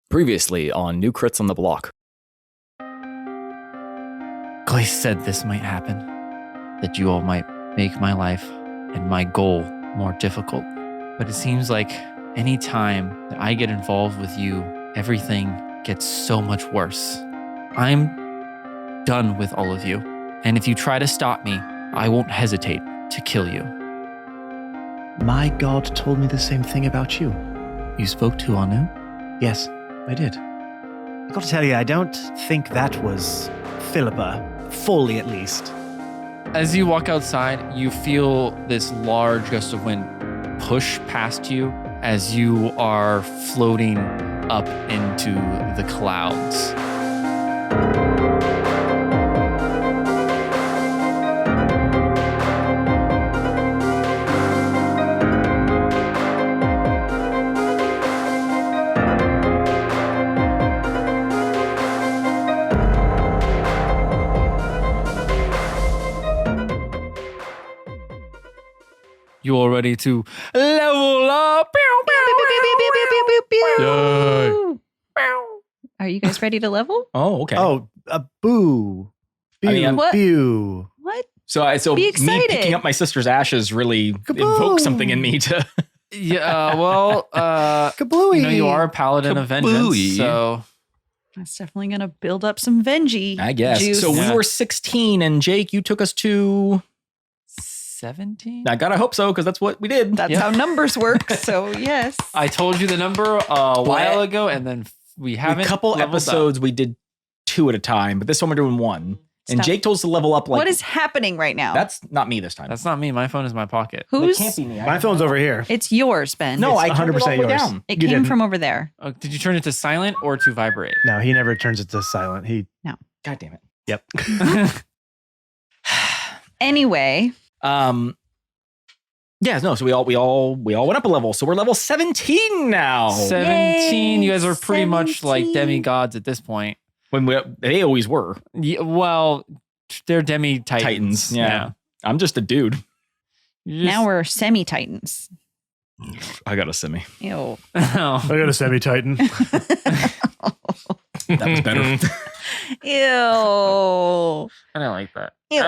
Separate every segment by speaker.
Speaker 1: Previously on New Crits on the Block.
Speaker 2: Glace said this might happen, that you all might make my life and my goal more difficult. But it seems like any time that I get involved with you, everything gets so much worse. I'm done with all of you. And if you try to stop me, I won't hesitate to kill you.
Speaker 3: My god told me the same thing about you.
Speaker 2: You spoke to Anu?
Speaker 3: Yes, I did. I got to tell you, I don't think that was Philippa, fully at least.
Speaker 2: As you walk outside, you feel this large gust of wind push past you as you are floating up into the clouds. You all ready to level up?
Speaker 4: Are you guys ready to level?
Speaker 1: Oh, okay.
Speaker 3: Oh, boo.
Speaker 1: I mean,
Speaker 4: What?
Speaker 3: Pew.
Speaker 4: What?
Speaker 1: So
Speaker 4: Be
Speaker 1: me
Speaker 4: excited.
Speaker 1: picking up my sister's ashes really evoked something in me to...
Speaker 2: Yeah, well,
Speaker 3: Kablooey.
Speaker 2: you are a paladin of vengeance,
Speaker 5: Kablooey.
Speaker 2: so
Speaker 4: That's definitely going to build up some Vengie.
Speaker 1: I guess.
Speaker 4: juice.
Speaker 1: So
Speaker 2: Yeah.
Speaker 1: we were 16 and Jake, you took us to...
Speaker 2: 17?
Speaker 1: I gotta hope so, because that's what we did.
Speaker 4: That's
Speaker 2: Yeah.
Speaker 4: how numbers work. So yes.
Speaker 2: I told you the number a while ago, and then we haven't.
Speaker 1: A couple
Speaker 2: leveled
Speaker 1: episodes we did 2 at a time, but this one we're doing 1. And
Speaker 4: Stop.
Speaker 1: Jake told us to level up like...
Speaker 4: What is happening right now?
Speaker 1: That's not me this time.
Speaker 2: up. That's not me. My phone is in my pocket.
Speaker 1: That
Speaker 4: Who's?
Speaker 1: can't be me.
Speaker 3: My phone's over here.
Speaker 4: It's yours, Ben.
Speaker 1: No,
Speaker 3: It's
Speaker 1: I turned it all
Speaker 3: 100%
Speaker 1: the way
Speaker 3: yours.
Speaker 1: down.
Speaker 4: It
Speaker 3: You
Speaker 4: came
Speaker 3: didn't.
Speaker 4: from over there.
Speaker 2: Oh, did you turn it to silent or to vibrate?
Speaker 3: No, he never turns it to silent.
Speaker 1: God damn it.
Speaker 3: Yep.
Speaker 4: Anyway,
Speaker 1: Yeah, no, so we all went up a level. So we're level 17 now.
Speaker 2: 17. You guys are pretty much like
Speaker 4: 17.
Speaker 2: demigods at this point.
Speaker 1: When they always were.
Speaker 2: Yeah, well, they're demi-titans.
Speaker 1: Titans, yeah. I'm just a dude.
Speaker 4: now we're semi-titans.
Speaker 1: I got a semi.
Speaker 4: Ew.
Speaker 2: Oh.
Speaker 3: I got a semi-titan.
Speaker 1: That was better.
Speaker 4: Ew.
Speaker 2: I don't like that.
Speaker 4: Ew.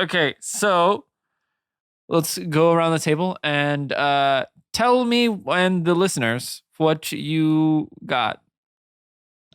Speaker 2: Okay, so let's go around the table and tell me and the listeners what you got.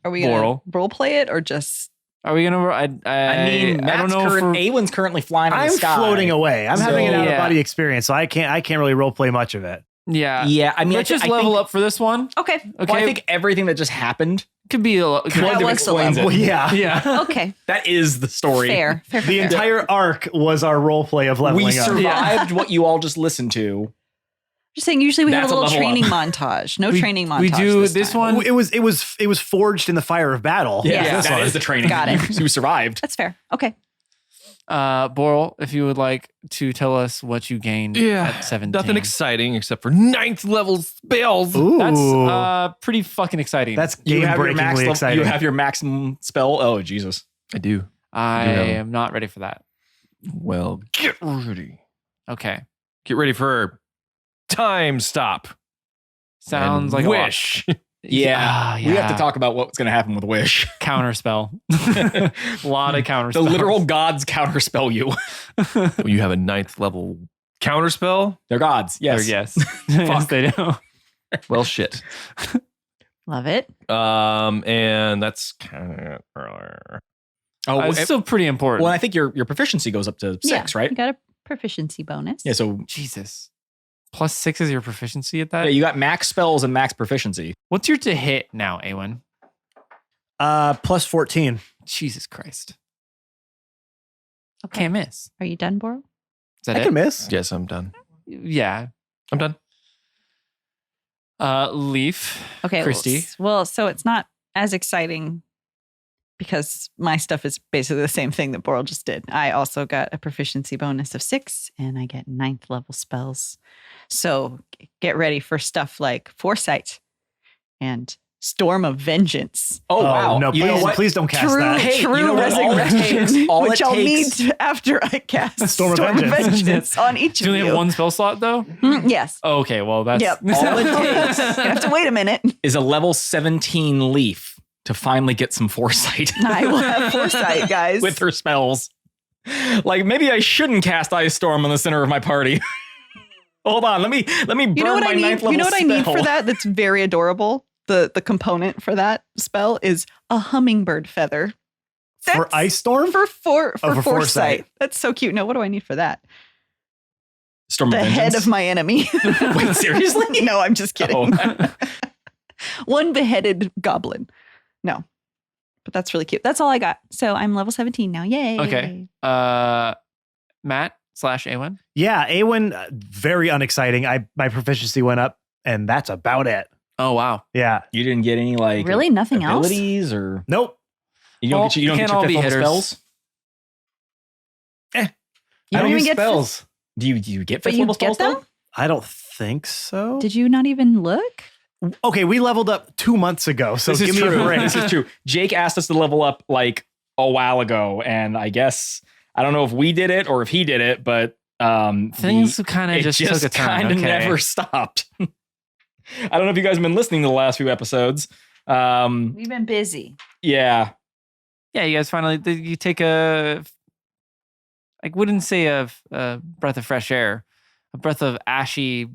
Speaker 4: Are we going
Speaker 2: Laurel.
Speaker 4: to role play it or just...
Speaker 2: Are we gonna? I
Speaker 1: I
Speaker 2: don't know.
Speaker 1: Awen's currently flying in
Speaker 3: I'm
Speaker 1: the sky.
Speaker 3: floating away. I'm having an
Speaker 2: So-
Speaker 3: out-of-body experience, so I can't really roleplay much of it.
Speaker 2: Yeah.
Speaker 1: Yeah, I mean,
Speaker 2: Let's just level up for this one.
Speaker 4: Okay.
Speaker 2: Okay.
Speaker 1: Well, I think everything that just happened
Speaker 2: could be a
Speaker 4: That
Speaker 1: kind of
Speaker 4: was
Speaker 1: explains
Speaker 4: the
Speaker 1: it.
Speaker 3: Well, yeah.
Speaker 2: yeah.
Speaker 4: Okay.
Speaker 1: That is the story.
Speaker 4: Fair.
Speaker 3: The entire arc was our roleplay of leveling
Speaker 1: We
Speaker 3: up.
Speaker 1: survived what you all just listened to.
Speaker 4: Just saying, usually we have a
Speaker 1: That's a
Speaker 4: little
Speaker 1: level
Speaker 4: training
Speaker 1: up.
Speaker 4: montage. No
Speaker 2: We-
Speaker 4: training montage.
Speaker 2: we do this
Speaker 4: time.
Speaker 2: one.
Speaker 3: It was forged in the fire of battle.
Speaker 4: Yeah.
Speaker 1: that is the training.
Speaker 4: Got it.
Speaker 1: You survived.
Speaker 4: That's fair. Okay.
Speaker 2: Boral, if you would like to tell us what you gained at 17.
Speaker 5: Nothing exciting except for 9th level spells.
Speaker 3: Ooh.
Speaker 2: That's pretty fucking exciting.
Speaker 3: That's
Speaker 1: You have your
Speaker 3: game-breakingly exciting.
Speaker 1: You have your maximum spell. Oh, Jesus.
Speaker 5: I do.
Speaker 2: I
Speaker 5: Yeah.
Speaker 2: am not ready for that.
Speaker 5: Well, get ready.
Speaker 2: Okay.
Speaker 5: Get ready for time stop.
Speaker 2: Sounds
Speaker 5: And
Speaker 2: like
Speaker 5: wish.
Speaker 1: Yeah.
Speaker 2: Yeah.
Speaker 1: We have to talk about what's going to happen with Wish.
Speaker 2: Counterspell. A lot of counterspell.
Speaker 1: The literal gods counterspell you.
Speaker 5: You have a 9th level counterspell.
Speaker 1: They're gods. Yes.
Speaker 2: Yes. Yes, they do.
Speaker 5: Well, shit.
Speaker 4: Love it.
Speaker 5: And that's kind of.
Speaker 1: Oh,
Speaker 2: It's still pretty important.
Speaker 1: well, I think your proficiency goes up to 6,
Speaker 4: Yeah,
Speaker 1: right?
Speaker 4: You got a proficiency bonus.
Speaker 1: Yeah. So
Speaker 2: Jesus. +6 is your proficiency at that?
Speaker 1: yeah, you got max spells and max proficiency.
Speaker 2: What's your to hit now, Aewyn?
Speaker 3: Plus 14.
Speaker 2: Jesus Christ.
Speaker 4: Okay.
Speaker 2: Can't miss.
Speaker 4: Are you done, Boro?
Speaker 2: Is that
Speaker 3: I
Speaker 2: it?
Speaker 3: can miss.
Speaker 5: Yes, I'm done.
Speaker 2: Yeah.
Speaker 5: I'm done.
Speaker 2: Leaf.
Speaker 4: Okay.
Speaker 2: Christy.
Speaker 4: Well, so it's not as exciting because my stuff is basically the same thing that Boral just did. I also got a proficiency bonus of 6 and I get 9th level spells. So get ready for stuff like Foresight and Storm of Vengeance.
Speaker 1: Oh, wow.
Speaker 3: No,
Speaker 1: You know what?
Speaker 3: please don't cast
Speaker 4: True,
Speaker 3: that.
Speaker 1: Hey,
Speaker 4: true
Speaker 1: you know what? All it
Speaker 4: resurrection,
Speaker 1: takes- all
Speaker 4: which
Speaker 1: it
Speaker 4: I'll
Speaker 1: takes-
Speaker 4: need after I cast
Speaker 3: Storm of Vengeance.
Speaker 4: on each
Speaker 2: Do
Speaker 4: of
Speaker 2: you only
Speaker 4: you.
Speaker 2: have one spell slot though?
Speaker 4: Yes.
Speaker 2: Oh, okay, well that's
Speaker 4: Yep.
Speaker 1: All it takes
Speaker 4: You have to wait a minute.
Speaker 1: is a level 17 Leaf to finally get some foresight
Speaker 4: I will have foresight, guys.
Speaker 1: with her spells. Like, maybe I shouldn't cast Ice Storm on the center of my party. Hold on, let me burn
Speaker 4: you know what
Speaker 1: my
Speaker 4: I need?
Speaker 1: ninth level
Speaker 4: You know what I need
Speaker 1: spell.
Speaker 4: for that? That's very adorable. The component for that spell is a hummingbird feather.
Speaker 3: For
Speaker 4: That's-
Speaker 3: Ice Storm?
Speaker 4: For
Speaker 3: for
Speaker 4: foresight.
Speaker 3: foresight.
Speaker 4: That's so cute. No, what do I need for that?
Speaker 1: Storm
Speaker 4: The
Speaker 1: of
Speaker 4: head
Speaker 1: Vengeance?
Speaker 4: of my enemy.
Speaker 1: Wait, seriously?
Speaker 4: No, I'm just kidding.
Speaker 1: Oh.
Speaker 4: One beheaded goblin. No. But that's really cute. That's all I got. So I'm level 17 now. Yay.
Speaker 2: Okay. Matt / Aewyn.
Speaker 3: Yeah, Aewyn, very unexciting. My proficiency went up, and that's about it.
Speaker 2: Oh wow.
Speaker 3: Yeah.
Speaker 1: You didn't get any, like,
Speaker 4: Really? Nothing else?
Speaker 1: abilities or
Speaker 3: Nope.
Speaker 1: you don't
Speaker 2: Well,
Speaker 1: get, you don't
Speaker 2: can't
Speaker 1: get your
Speaker 2: all
Speaker 1: fifth
Speaker 2: be
Speaker 1: level
Speaker 2: hitters.
Speaker 1: spells?
Speaker 4: You
Speaker 3: I
Speaker 4: don't
Speaker 3: don't
Speaker 4: even
Speaker 3: use
Speaker 4: get
Speaker 3: spells.
Speaker 1: Do you get
Speaker 4: But
Speaker 1: fifth
Speaker 4: you
Speaker 1: level
Speaker 4: get
Speaker 1: spells
Speaker 4: them?
Speaker 1: though?
Speaker 3: I don't think so.
Speaker 4: Did you not even look?
Speaker 3: Okay, we leveled up 2 months ago, so
Speaker 1: This
Speaker 3: give
Speaker 1: is
Speaker 3: me
Speaker 1: true.
Speaker 3: a break.
Speaker 1: This is true. Jake asked us to level up like a while ago, and I guess I don't know if we did it or if he did it, but
Speaker 2: Things kind of
Speaker 1: it
Speaker 2: just took a turn.
Speaker 1: kind of
Speaker 2: Okay.
Speaker 1: never stopped. I don't know if you guys have been listening to the last few episodes.
Speaker 4: We've been busy.
Speaker 1: Yeah,
Speaker 2: Yeah, you guys finally you take a. I wouldn't say a breath of fresh air, a breath of ashy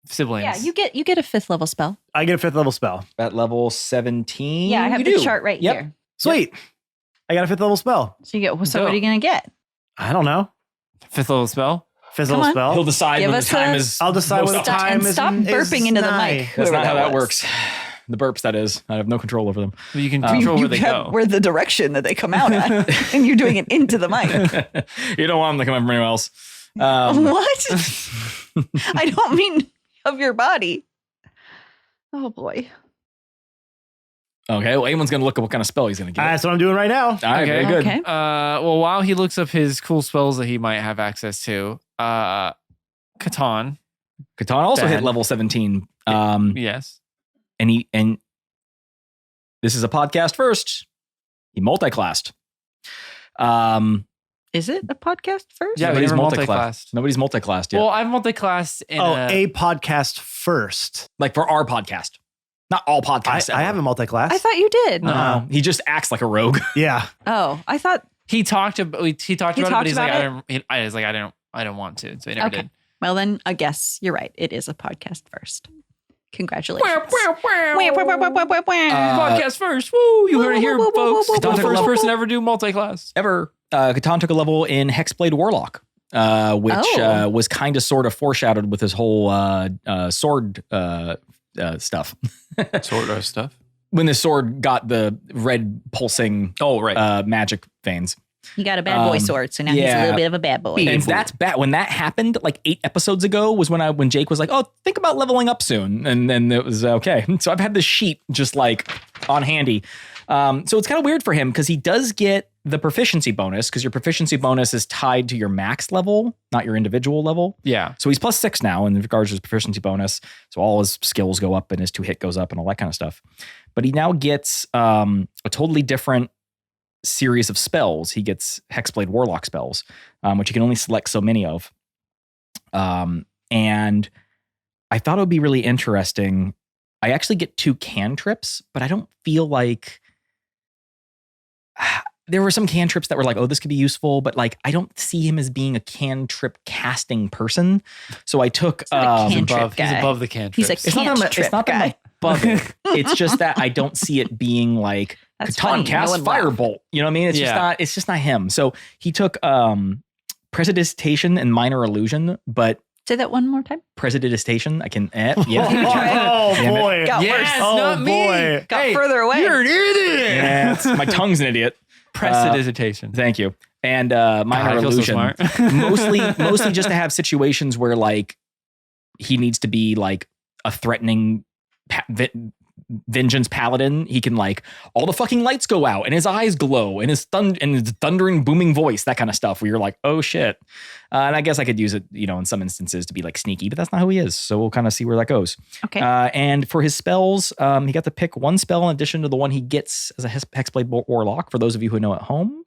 Speaker 2: siblings.
Speaker 4: Yeah, you get a 5th level spell.
Speaker 3: I get a 5th level spell.
Speaker 1: at level 17.
Speaker 4: Yeah, I have
Speaker 1: you
Speaker 4: the
Speaker 1: do.
Speaker 4: chart right
Speaker 1: Yep.
Speaker 4: here.
Speaker 3: Sweet. I got a 5th level spell.
Speaker 4: So you get. So
Speaker 2: Go.
Speaker 4: what are you gonna get?
Speaker 3: I don't know.
Speaker 2: 5th level spell.
Speaker 3: 5th
Speaker 4: Come
Speaker 3: level
Speaker 4: on.
Speaker 3: spell.
Speaker 1: He'll decide
Speaker 4: Give
Speaker 1: when the
Speaker 4: us
Speaker 1: time
Speaker 4: a-
Speaker 1: is.
Speaker 3: I'll decide
Speaker 1: most
Speaker 3: when the
Speaker 1: optimal.
Speaker 3: time
Speaker 4: And
Speaker 3: is.
Speaker 4: stop
Speaker 3: is
Speaker 4: burping into the
Speaker 3: nigh.
Speaker 4: mic.
Speaker 1: That's
Speaker 4: whoever
Speaker 1: not how that
Speaker 4: was.
Speaker 1: works. The burps, that is. I have no control over them.
Speaker 2: You can control where they
Speaker 4: have,
Speaker 2: go.
Speaker 4: Where the direction that they come out at, and you're doing it into the mic.
Speaker 1: You don't want them to come from anywhere else.
Speaker 4: What? I don't mean of your body. Oh boy.
Speaker 1: Okay, well, Aemon's going to look up what kind of spell he's going to get.
Speaker 3: That's what I'm doing right now.
Speaker 1: All right, very good.
Speaker 4: Okay.
Speaker 2: Well, while he looks up his cool spells that he might have access to, Katon.
Speaker 1: Katon also hit
Speaker 2: Ben.
Speaker 1: level 17.
Speaker 2: Yes.
Speaker 1: And this is a podcast first. He multi-classed.
Speaker 4: Is it a podcast first?
Speaker 2: Yeah, we
Speaker 1: Nobody's
Speaker 2: never
Speaker 1: multi-classed.
Speaker 2: multi-classed.
Speaker 1: Nobody's multi-classed yet.
Speaker 2: Well, I've multi-classed in
Speaker 3: A podcast first.
Speaker 1: Like for our podcast. Not all podcasts.
Speaker 3: I have a multi-class.
Speaker 4: I thought you did.
Speaker 2: No.
Speaker 1: He just acts like a rogue.
Speaker 3: Yeah.
Speaker 4: Oh, I thought.
Speaker 2: He talked about it, but
Speaker 4: talked
Speaker 2: he's like,
Speaker 4: about
Speaker 2: I was like, I don't want to, so he never
Speaker 4: Okay.
Speaker 2: did.
Speaker 4: Well, then I guess you're right. It is a podcast first. Congratulations.
Speaker 2: Podcast first. Woo! You heard it here,
Speaker 4: Woo, woo, woo,
Speaker 2: folks.
Speaker 4: woo, woo,
Speaker 2: The
Speaker 1: woo,
Speaker 2: first
Speaker 1: woo,
Speaker 2: person to ever do multi-class.
Speaker 1: Ever. Katon took a level in Hexblade Warlock, which
Speaker 4: Oh.
Speaker 1: was kind of sort of foreshadowed with his whole sword stuff.
Speaker 5: Sort of stuff.
Speaker 1: When the sword got the red pulsing
Speaker 5: Oh, right.
Speaker 1: magic veins.
Speaker 4: You got a bad boy sword, so now he's a
Speaker 1: yeah.
Speaker 4: little bit of a bad boy.
Speaker 1: And that's bad. When that happened, like 8 episodes ago, was when Jake was like, "Oh, think about leveling up soon," and then it was okay. So I've had this sheet just like on handy. So it's kind of weird for him because he does get the proficiency bonus because your proficiency bonus is tied to your max level, not your individual level.
Speaker 2: Yeah.
Speaker 1: So he's +6 now in regards to his proficiency bonus. So all his skills go up and his 2-hit goes up and all that kind of stuff. But he now gets a totally different series of spells. He gets Hexblade Warlock spells, which you can only select so many of. And I thought it would be really interesting. I actually get 2 cantrips, but I don't feel like there were some cantrips that were like, oh, this could be useful, but like I don't see him as being a cantrip casting person. So I took
Speaker 4: not a
Speaker 2: He's
Speaker 4: cantrip
Speaker 2: above, he's
Speaker 4: guy.
Speaker 2: above the cantrips.
Speaker 4: He's a
Speaker 1: it's not that I'm
Speaker 4: cantrip
Speaker 1: above
Speaker 4: guy.
Speaker 1: it. It's just that I don't see it being like
Speaker 4: That's
Speaker 1: Katon
Speaker 4: funny.
Speaker 1: cast
Speaker 4: No one laughed.
Speaker 1: Firebolt. You know what I mean? It's just not him. So he took Prestidigitation and Minor Illusion, but
Speaker 4: Say that one more time.
Speaker 1: Prestidigitation, I can yeah.
Speaker 3: Oh,
Speaker 1: Damn it.
Speaker 3: boy.
Speaker 4: Got
Speaker 2: Yes,
Speaker 4: worse.
Speaker 3: Oh,
Speaker 2: not me.
Speaker 3: boy.
Speaker 4: Got further away.
Speaker 2: You're an idiot.
Speaker 1: Yeah, my tongue's an idiot.
Speaker 2: Prestidigitation.
Speaker 1: Thank you. And Minor
Speaker 2: God, I feel so
Speaker 1: Illusion.
Speaker 2: smart.
Speaker 1: mostly just to have situations where like he needs to be like a threatening Vengeance Paladin, he can like all the fucking lights go out and his eyes glow and his thundering booming voice, that kind of stuff where you're like, oh shit. And I guess I could use it, in some instances to be like sneaky, but that's not who he is. So we'll kind of see where that goes.
Speaker 4: Okay.
Speaker 1: And for his spells, he got to pick one spell in addition to the one he gets as a Hexblade Warlock. For those of you who know at home,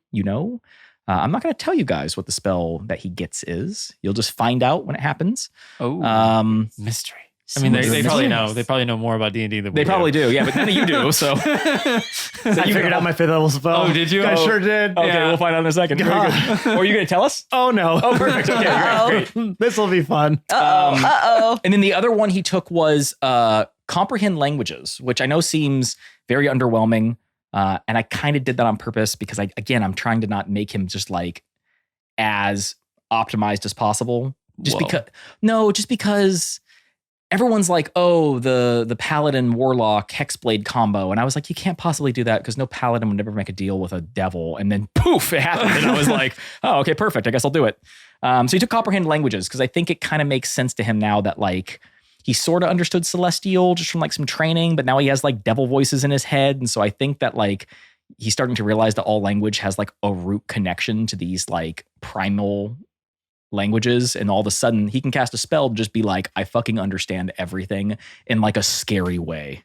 Speaker 1: I'm not going to tell you guys what the spell that he gets is. You'll just find out when it happens.
Speaker 2: Oh, mystery. I mean, they probably know. They probably know more about D&D than we do.
Speaker 1: They probably do, yeah, but none of you do, so.
Speaker 3: I figured out my 5th level spell.
Speaker 2: Oh, did you?
Speaker 3: I sure did.
Speaker 1: Okay, we'll find out in a second. Very good. Or are you going to tell us?
Speaker 3: Oh, no.
Speaker 1: Oh, perfect. Okay, great.
Speaker 3: This will be fun.
Speaker 1: And then the other one he took was Comprehend Languages, which I know seems very underwhelming. And I kind of did that on purpose because I'm trying to not make him just like as optimized as possible. Just because everyone's like, oh, the Paladin Warlock Hexblade combo. And I was like, you can't possibly do that because no Paladin would never make a deal with a devil. And then poof, it happened. And I was like, oh, okay, perfect. I guess I'll do it. So he took Comprehend Languages because I think it kind of makes sense to him now that like he sort of understood Celestial just from like some training, but now he has like devil voices in his head. And so I think that like he's starting to realize that all language has like a root connection to these like primal languages, and all of a sudden he can cast a spell to just be like, I fucking understand everything in like a scary way.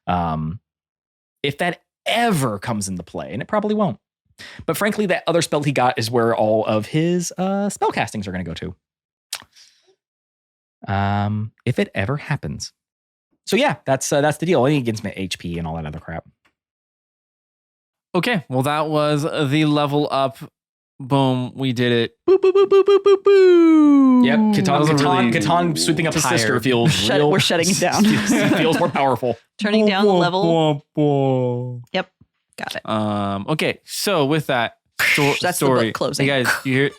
Speaker 1: If that ever comes into play, and it probably won't. But frankly, that other spell he got is where all of his spell castings are going to go to. If it ever happens. So yeah, that's the deal. And he gives me HP and all that other crap.
Speaker 2: Okay, well that was the level up. Boom, we did it.
Speaker 1: Boop, boop, boop, boop, boop, boop, boop. Yep, Katon sweeping up his
Speaker 2: tired.
Speaker 1: sister feels real.
Speaker 4: We're shutting it down.
Speaker 1: Feels more powerful.
Speaker 4: Turning down the level. Yep, got it.
Speaker 2: Okay, so with that
Speaker 4: That's
Speaker 2: story,
Speaker 4: the book closing.
Speaker 2: you guys, you hear?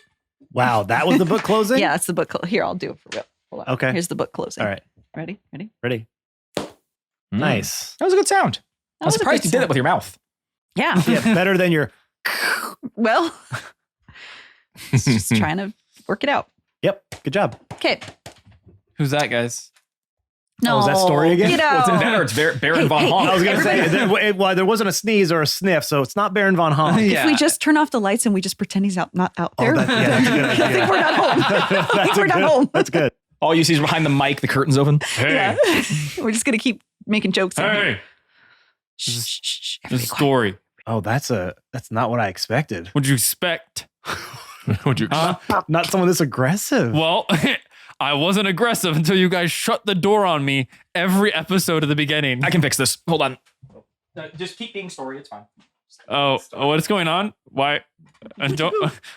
Speaker 3: Wow, that was the book closing?
Speaker 4: Yeah, that's the book. Here, I'll do it for real. Hold on.
Speaker 3: Okay.
Speaker 4: Here's the book closing.
Speaker 3: All right.
Speaker 4: Ready?
Speaker 3: Ready. Nice.
Speaker 1: That was a good sound.
Speaker 4: That
Speaker 1: I'm
Speaker 4: was a
Speaker 1: surprised
Speaker 4: good
Speaker 1: you did it
Speaker 4: sound.
Speaker 1: with your mouth.
Speaker 4: Yeah.
Speaker 3: Yeah, better than your...
Speaker 4: Well, just trying to work it out.
Speaker 3: Yep, good job.
Speaker 4: Okay.
Speaker 2: Who's that, guys?
Speaker 4: No.
Speaker 3: is that story again?
Speaker 4: Get
Speaker 1: Well, it's in
Speaker 4: out.
Speaker 1: there. It's Baron von Hahn.
Speaker 3: I was going to say, there wasn't a sneeze or a sniff, so it's not Baron von Hahn.
Speaker 2: Yeah.
Speaker 4: If we just turn off the lights and we just pretend he's not out there,
Speaker 3: that's a good idea.
Speaker 4: I think we're not home. I think we're not home.
Speaker 3: That's good.
Speaker 1: All you see is behind the mic, the curtain's open.
Speaker 4: Yeah. We're just going to keep making jokes. in here.
Speaker 5: Hey,
Speaker 4: Shh, shh, shh.
Speaker 2: The
Speaker 4: Everybody quiet.
Speaker 2: story.
Speaker 3: Oh, that's not what I expected.
Speaker 2: What'd you expect?
Speaker 5: would you?
Speaker 3: Not someone this aggressive.
Speaker 2: Well, I wasn't aggressive until you guys shut the door on me every episode at the beginning.
Speaker 1: I can fix this. Hold on. Just keep being story. It's fine.
Speaker 2: Oh, what is going on? Why?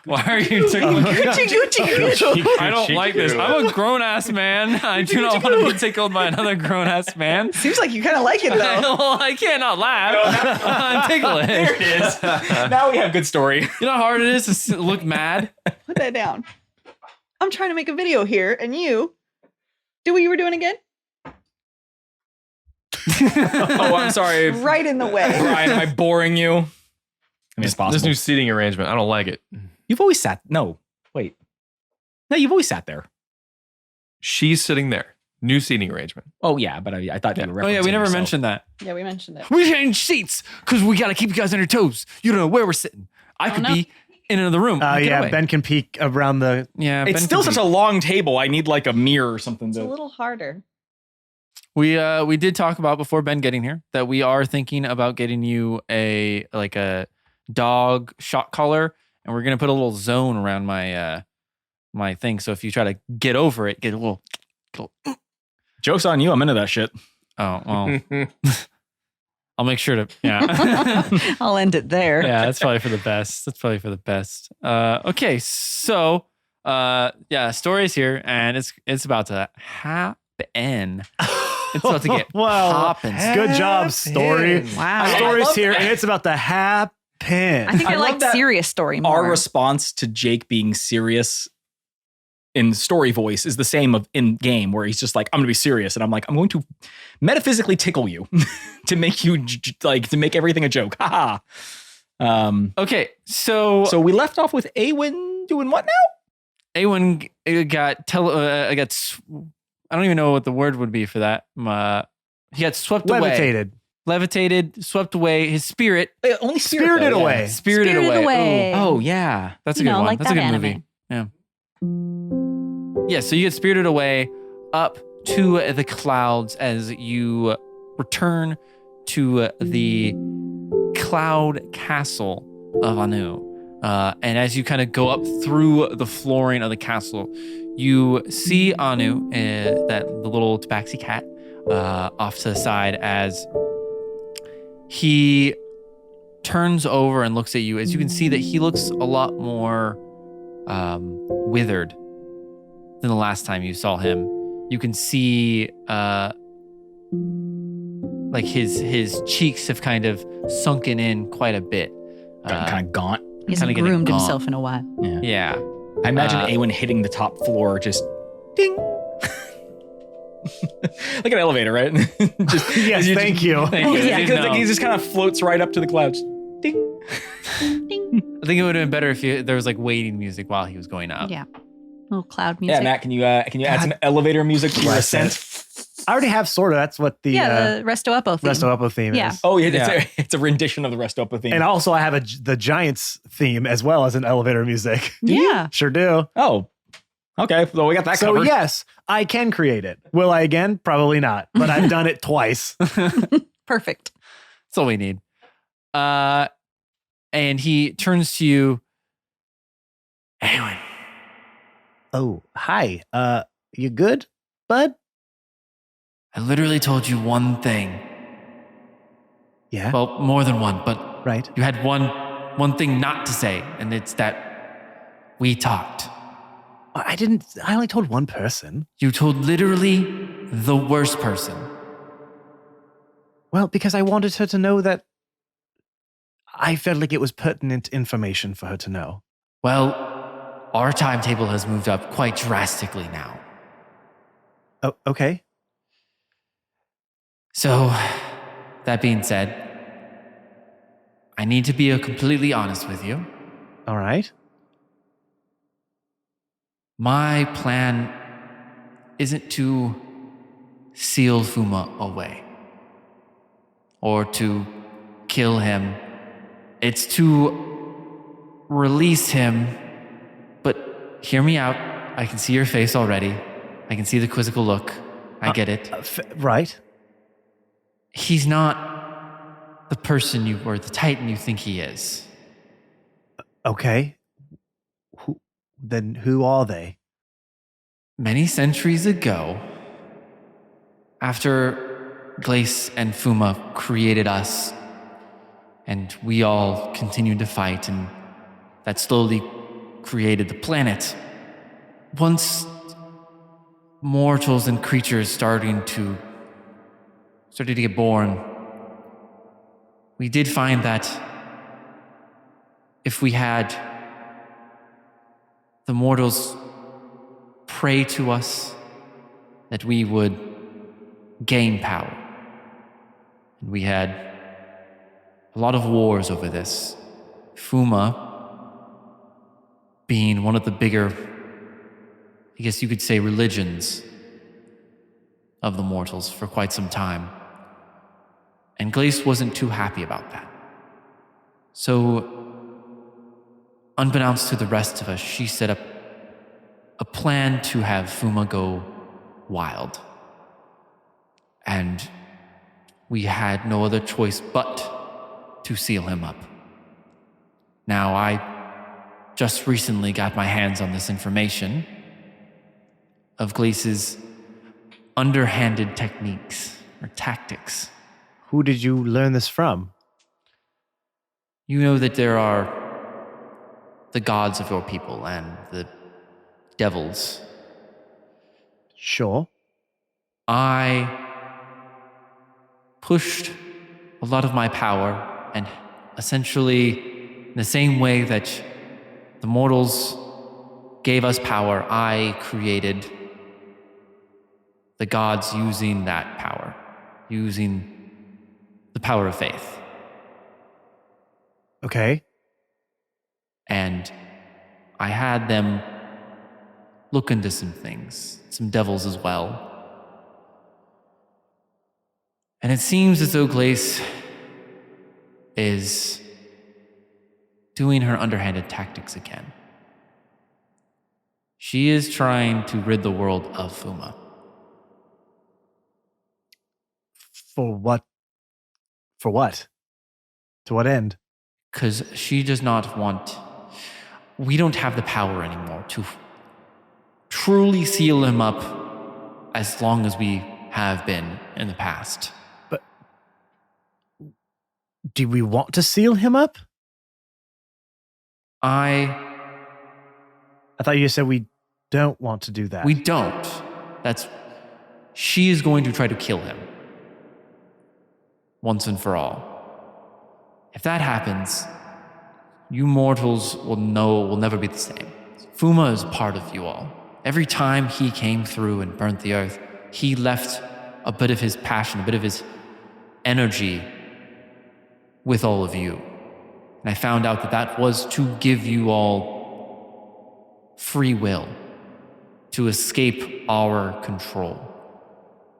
Speaker 2: Why are you tickling? I don't like this. I'm a grown ass man. I do not want to be tickled by another grown ass man.
Speaker 4: Seems like you kind of like it though.
Speaker 2: Well, I cannot laugh. I'm tickling.
Speaker 1: There it is. Now we have good story.
Speaker 2: You know how hard it is to look mad?
Speaker 4: Put that down. I'm trying to make a video here, and you do what you were doing again.
Speaker 1: Oh, I'm sorry.
Speaker 4: Right in the way.
Speaker 1: Brian, am I boring you? I mean, it's possible.
Speaker 5: This new seating arrangement, I don't like it.
Speaker 1: You've always sat. No, wait. No, you've always sat there.
Speaker 5: She's sitting there. New seating arrangement.
Speaker 1: Oh, yeah, but I thought you were
Speaker 2: Oh yeah, we
Speaker 1: referencing
Speaker 2: never
Speaker 1: yourself.
Speaker 2: mentioned that.
Speaker 4: Yeah, we mentioned it.
Speaker 2: We changed seats because we got to keep you guys on your toes. You don't know where we're sitting. I could
Speaker 4: no.
Speaker 2: be in another room. Get
Speaker 3: Yeah,
Speaker 2: away.
Speaker 3: Ben can peek around the...
Speaker 2: Yeah,
Speaker 1: It's
Speaker 2: Ben
Speaker 1: still
Speaker 2: could
Speaker 1: such
Speaker 2: be-
Speaker 1: a long table. I need like a mirror or something
Speaker 4: It's a
Speaker 1: to.
Speaker 4: little harder.
Speaker 2: We did talk about before Ben getting here that we are thinking about getting you a dog shock collar, and we're gonna put a little zone around my my thing. So if you try to get over it, get a little.
Speaker 1: Joke's on you. I'm into that shit.
Speaker 2: Oh well, I'll make sure to. Yeah,
Speaker 4: I'll end it there.
Speaker 2: yeah. That's probably for the best. That's probably for the best. Okay, so yeah, story's here, and it's about to happen. It's about to get popping.
Speaker 3: Good job, story.
Speaker 4: Wow.
Speaker 3: Story's
Speaker 1: love
Speaker 3: here,
Speaker 1: that.
Speaker 3: and it's about to happen.
Speaker 4: I think I,
Speaker 1: I love
Speaker 4: like
Speaker 1: that
Speaker 4: serious story more.
Speaker 1: Our response to Jake being serious in story voice is the same of in game, where he's just like, I'm going to be serious. And I'm like, I'm going to metaphysically tickle you to make you to make everything a joke. Haha.
Speaker 2: Okay, so
Speaker 1: So we left off with Aewyn doing what now?
Speaker 2: Aewyn got I don't even know what the word would be for that. He got swept away. Levitated, swept away. His spirit.
Speaker 1: Only
Speaker 3: Spirited
Speaker 1: though, yeah.
Speaker 3: away.
Speaker 2: Spirited away. Ooh.
Speaker 1: Oh, yeah.
Speaker 2: That's a
Speaker 4: You
Speaker 2: good
Speaker 4: know,
Speaker 2: one.
Speaker 4: like
Speaker 2: That's a
Speaker 4: that
Speaker 2: good
Speaker 4: anime.
Speaker 2: movie. Yeah, so you get spirited away up to the clouds as you return to the cloud castle of Anu. And as you kind of go up through the flooring of the castle, you see Anu, the little tabaxi cat, off to the side as he turns over and looks at you. As you can see that he looks a lot more withered than the last time you saw him. You can see like his cheeks have kind of sunken in quite a bit.
Speaker 1: Gotten kind of gaunt.
Speaker 4: He
Speaker 2: Kinda
Speaker 4: hasn't
Speaker 2: getting
Speaker 4: groomed
Speaker 2: gaunt.
Speaker 4: himself in a while.
Speaker 2: Yeah.
Speaker 1: I imagine Aewyn hitting the top floor, just ding. Like an elevator, right? Just,
Speaker 3: Yes, thank you.
Speaker 2: Thank you.
Speaker 1: Yeah,
Speaker 2: I didn't know.
Speaker 1: he just kind of floats right up to the clouds. Ding.
Speaker 4: Ding.
Speaker 2: I think it would have been better if there was like waiting music while he was going up.
Speaker 4: Yeah. Little cloud music.
Speaker 1: Yeah, Matt, can you add some elevator music to your ascent?
Speaker 3: I already have sort of. That's what the
Speaker 4: the Resto Uppo theme.
Speaker 3: Resto Uppo theme
Speaker 4: Yeah.
Speaker 3: is.
Speaker 1: Oh, yeah,
Speaker 2: Yeah.
Speaker 1: It's a rendition of the Resto Uppo theme.
Speaker 3: And also I have the Giants theme as well as an elevator music.
Speaker 4: Yeah.
Speaker 3: Sure do.
Speaker 1: Oh, okay. Well, we got that
Speaker 3: So
Speaker 1: covered.
Speaker 3: yes, I can create it. Will I again? Probably not. But I've done it twice.
Speaker 4: Perfect.
Speaker 2: That's all we need. And he turns to you. Aewyn,
Speaker 3: Oh, hi. You good, bud?
Speaker 2: I literally told you one thing.
Speaker 3: Yeah.
Speaker 2: Well, more than one, but
Speaker 3: Right.
Speaker 2: you had one thing not to say, and it's that we talked.
Speaker 3: I only told one person.
Speaker 2: You told literally the worst person.
Speaker 3: Well, because I wanted her to know that I felt like it was pertinent information for her to know.
Speaker 2: Well, our timetable has moved up quite drastically now.
Speaker 3: Oh, okay.
Speaker 2: So, that being said, I need to be completely honest with you.
Speaker 3: All right.
Speaker 2: My plan isn't to seal Fuma away or to kill him. It's to release him. But hear me out. I can see your face already. I can see the quizzical look. I get it.
Speaker 3: Right.
Speaker 2: He's not the person or the Titan you think he is.
Speaker 3: Okay. Then who are they?
Speaker 2: Many centuries ago, after Glace and Fuma created us, and we all continued to fight, and that slowly created the planet, once mortals and creatures started to get born, we did find that if we had the mortals pray to us, that we would gain power. And we had a lot of wars over this. Fuma being one of the bigger, I guess you could say, religions of the mortals for quite some time. And Glace wasn't too happy about that. So, unbeknownst to the rest of us, she set up a plan to have Fuma go wild. And we had no other choice but to seal him up. Now, I just recently got my hands on this information of Glace's underhanded techniques or tactics.
Speaker 3: Who did you learn this from?
Speaker 2: You know that there are the gods of your people and the devils.
Speaker 3: Sure.
Speaker 2: I pushed a lot of my power, and essentially in the same way that the mortals gave us power, I created the gods using that power, using the power of faith.
Speaker 3: Okay.
Speaker 2: And I had them look into some things, some devils as well. And it seems as though Glace is doing her underhanded tactics again. She is trying to rid the world of Fuma.
Speaker 3: For what? For what? To what end?
Speaker 2: Because she does not want... We don't have the power anymore to truly seal him up as long as we have been in the past.
Speaker 3: But do we want to seal him up?
Speaker 2: I
Speaker 3: thought you said we don't want to do that.
Speaker 2: We don't. She is going to try to kill him. Once and for all. If that happens, you mortals will never be the same. Fuma is part of you all. Every time he came through and burnt the earth, he left a bit of his passion, a bit of his energy with all of you. And I found out that was to give you all free will to escape our control.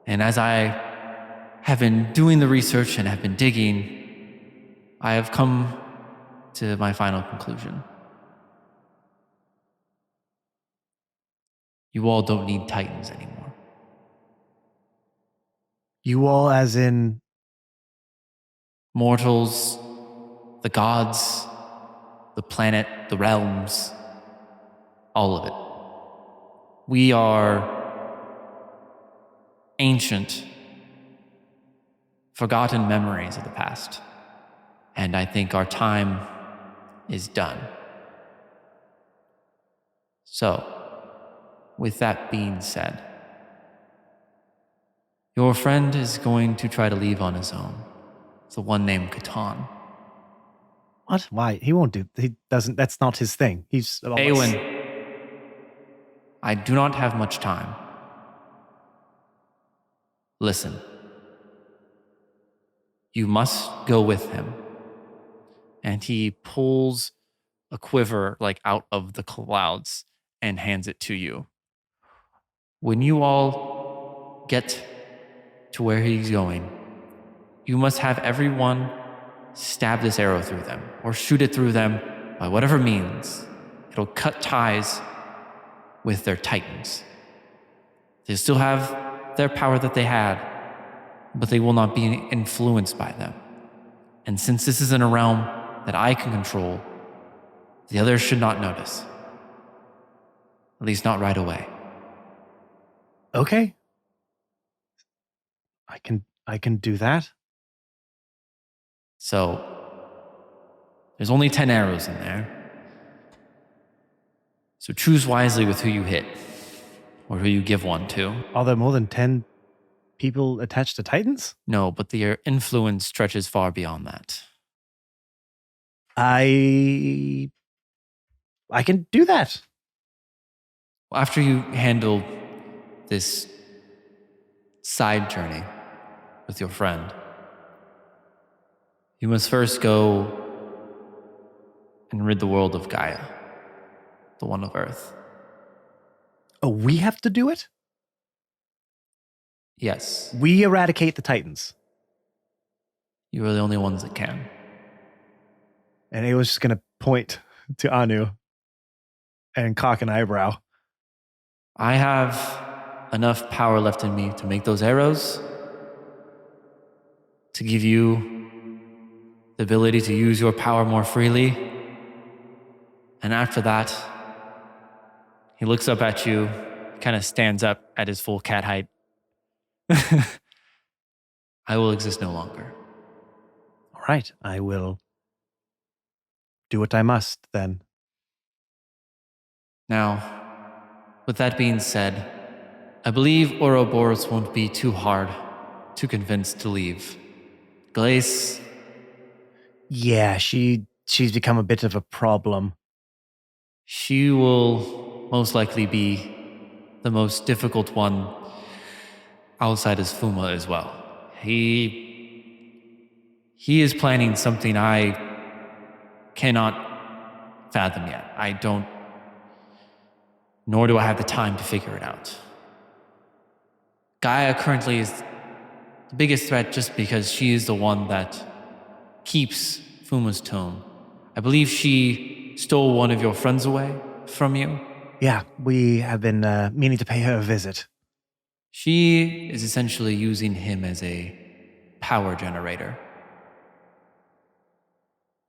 Speaker 2: And as I have been doing the research and have been digging, I have come to my final conclusion. You all don't need Titans anymore.
Speaker 3: You all as in...
Speaker 2: Mortals, the gods, the planet, the realms, all of it. We are ancient, forgotten memories of the past. And I think our time is done. So, with that being said, your friend is going to try to leave on his own. It's the one named Katon.
Speaker 3: What? Why? He won't do... He doesn't... That's not his thing. He's...
Speaker 2: Aewyn, I do not have much time. Listen. You must go with him. And he pulls a quiver out of the clouds and hands it to you. When you all get to where he's going, you must have everyone stab this arrow through them or shoot it through them by whatever means. It'll cut ties with their titans. They still have their power that they had, but they will not be influenced by them. And since this is in a realm that I can control, the others should not notice. At least not right away.
Speaker 3: Okay. I can do that.
Speaker 2: So, there's only 10 arrows in there. So choose wisely with who you hit, or who you give one to.
Speaker 3: Are there more than 10 people attached to Titans?
Speaker 2: No, but their influence stretches far beyond that.
Speaker 3: I can do that.
Speaker 2: After you handle this side journey with your friend, you must first go and rid the world of Gaia, the one of Earth.
Speaker 3: Oh, we have to do it?
Speaker 2: Yes,
Speaker 3: We eradicate the Titans.
Speaker 2: you are the only ones that can.
Speaker 3: And Aewen's just going to point to Anu and cock an eyebrow.
Speaker 2: I have enough power left in me to make those arrows, to give you the ability to use your power more freely. And after that, he looks up at you, kind of stands up at his full cat height. I will exist no longer.
Speaker 3: All right, I will do what I must then.
Speaker 2: Now, with that being said, I believe Ouroboros won't be too hard to convince to leave. Glace,
Speaker 3: Yeah, she's become a bit of a problem.
Speaker 2: she will most likely be the most difficult one outside as Fuma as well. He is planning something I cannot fathom yet. Nor do I have the time to figure it out. Gaia currently is the biggest threat just because she is the one that keeps Fuma's tome. I believe she stole one of your friends away from you.
Speaker 3: Yeah, we have been meaning to pay her a visit.
Speaker 2: She is essentially using him as a power generator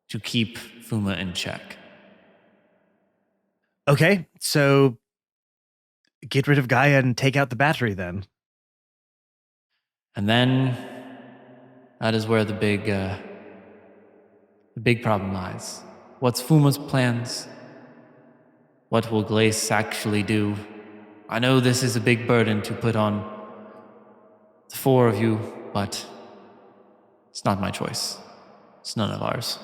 Speaker 2: to keep Fuma in check.
Speaker 3: Okay, so get rid of Gaia and take out the battery then.
Speaker 2: And then that is where the big problem lies. What's Fuma's plans? What will Glace actually do? I know this is a big burden to put on the four of you, but it's not my choice. It's none of ours.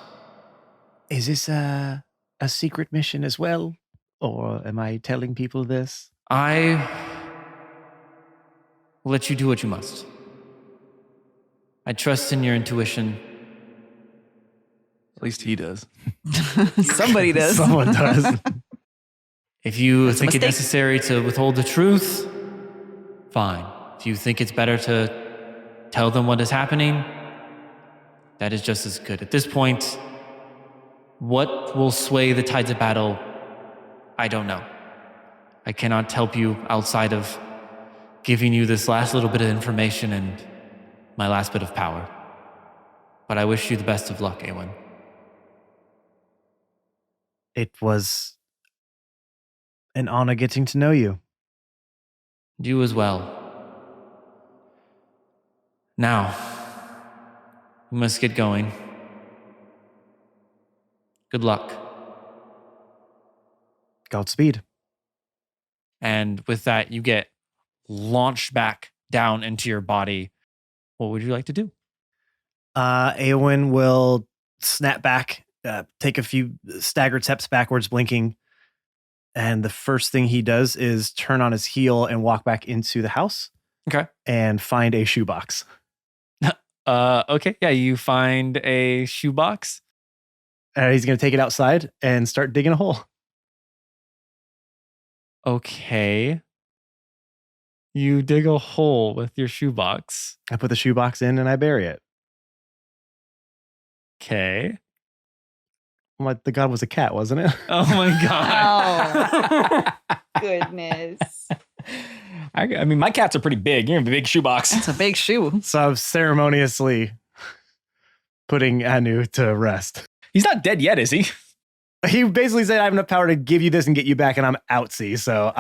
Speaker 3: Is this a secret mission as well? Or am I telling people this?
Speaker 2: I will let you do what you must. I trust in your intuition.
Speaker 5: At least he does.
Speaker 4: Somebody does.
Speaker 3: Someone does.
Speaker 2: If you
Speaker 4: That's a
Speaker 2: think it
Speaker 4: mistake.
Speaker 2: necessary to withhold the truth, fine. If you think it's better to tell them what is happening, that is just as good. At this point, what will sway the tides of battle, I don't know. I cannot help you outside of giving you this last little bit of information and my last bit of power. But I wish you the best of luck, Aewyn.
Speaker 3: It was an honor getting to know you.
Speaker 2: You as well. Now, we must get going. Good luck.
Speaker 3: Godspeed.
Speaker 2: And with that, you get launched back down into your body. What would you like to do?
Speaker 3: Aewyn will snap back, take a few staggered steps backwards, blinking. And the first thing he does is turn on his heel and walk back into the house.
Speaker 2: Okay.
Speaker 3: And find a shoebox.
Speaker 2: Okay. Yeah, you find a shoebox.
Speaker 3: He's going to take it outside and start digging a hole.
Speaker 2: Okay. You dig a hole with your shoebox.
Speaker 3: I put the shoebox in and I bury it.
Speaker 2: Okay.
Speaker 3: The god was a cat, wasn't it?
Speaker 2: Oh my God.
Speaker 4: Goodness.
Speaker 1: I mean, my cats are pretty big. You're in a big shoebox.
Speaker 4: That's a big shoe.
Speaker 3: So I'm ceremoniously putting Anu to rest.
Speaker 1: He's not dead yet, is he?
Speaker 3: He basically said, I have enough power to give you this and get you back, and I'm outsy. So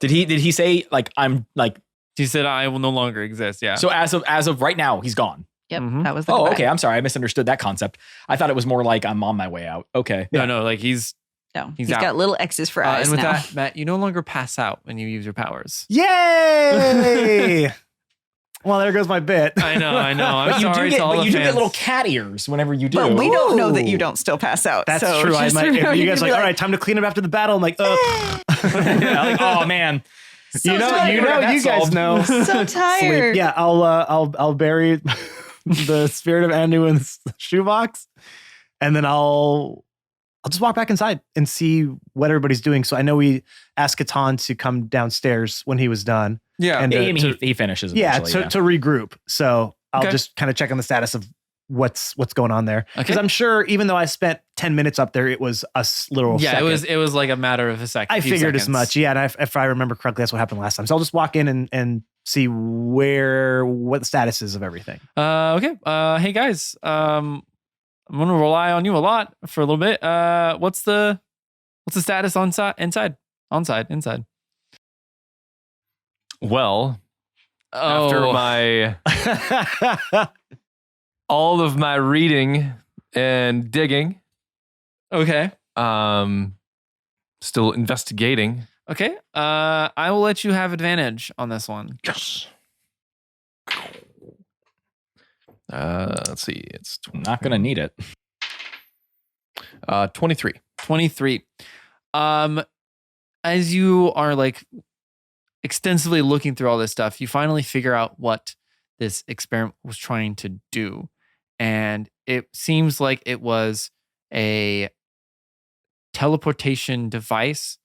Speaker 1: Did he say like I'm like?
Speaker 2: She said, I will no longer exist. Yeah.
Speaker 1: So as of right now, he's gone.
Speaker 4: Yep,
Speaker 2: Mhm.
Speaker 4: that was the
Speaker 1: Oh,
Speaker 4: goodbye.
Speaker 1: okay. I'm sorry. I misunderstood that concept. I thought it was more like I'm on my way out. Okay.
Speaker 2: No, like he's
Speaker 4: No,
Speaker 2: He's
Speaker 4: he's
Speaker 2: out.
Speaker 4: got little X's for eyes
Speaker 2: and with
Speaker 4: now.
Speaker 2: that, Matt, you no longer pass out when you use your powers.
Speaker 3: Yay! Well, there goes my bit.
Speaker 2: I know. I'm
Speaker 1: But you
Speaker 2: sorry
Speaker 1: do
Speaker 2: to all
Speaker 1: get, but
Speaker 2: the
Speaker 1: you do get
Speaker 2: fans.
Speaker 1: little cat ears whenever you do.
Speaker 4: But we don't know that you
Speaker 3: Ooh.
Speaker 4: don't still pass out.
Speaker 3: That's
Speaker 4: so
Speaker 3: true. I
Speaker 4: just
Speaker 3: might.
Speaker 4: remember
Speaker 3: If you
Speaker 4: to
Speaker 3: guys
Speaker 4: be
Speaker 3: are like, all right, time to clean up after the battle. I'm like,
Speaker 1: Yeah, like, oh man.
Speaker 3: you know,
Speaker 1: tired.
Speaker 3: you know,
Speaker 1: That's
Speaker 3: you guys
Speaker 1: solved.
Speaker 3: know.
Speaker 4: so tired.
Speaker 3: Sleep. Yeah, I'll bury the spirit of Anu in the shoebox, and then I'll just walk back inside and see what everybody's doing. So I know we asked Katon to come downstairs when he was done.
Speaker 2: Yeah.
Speaker 3: And
Speaker 1: Yeah, I mean,
Speaker 3: to-
Speaker 1: he finishes.
Speaker 3: Yeah,
Speaker 1: eventually,
Speaker 3: to regroup. So I'll
Speaker 2: Okay.
Speaker 3: just kind of check on the status of what's going on there. Because
Speaker 2: Okay.
Speaker 3: I'm sure even though I spent 10 minutes up there, it was a literal
Speaker 2: Yeah,
Speaker 3: second.
Speaker 2: it was like a matter of a second.
Speaker 3: I
Speaker 2: few
Speaker 3: figured as
Speaker 2: seconds.
Speaker 3: much. Yeah, and if I remember correctly, that's what happened last time. So I'll just walk in and see what the status is of everything.
Speaker 2: Okay. Hey guys. I'm gonna rely on you a lot for a little bit. What's the status inside?
Speaker 5: Well,
Speaker 2: Oh,
Speaker 5: after my all of my reading and digging,
Speaker 2: okay.
Speaker 5: still investigating.
Speaker 2: Okay. I will let you have advantage on this one.
Speaker 5: Yes. Let's see. It's
Speaker 1: I'm not gonna need it.
Speaker 5: 23.
Speaker 2: 23. As you are like extensively looking through all this stuff, you finally figure out what this experiment was trying to do. And it seems like it was a teleportation device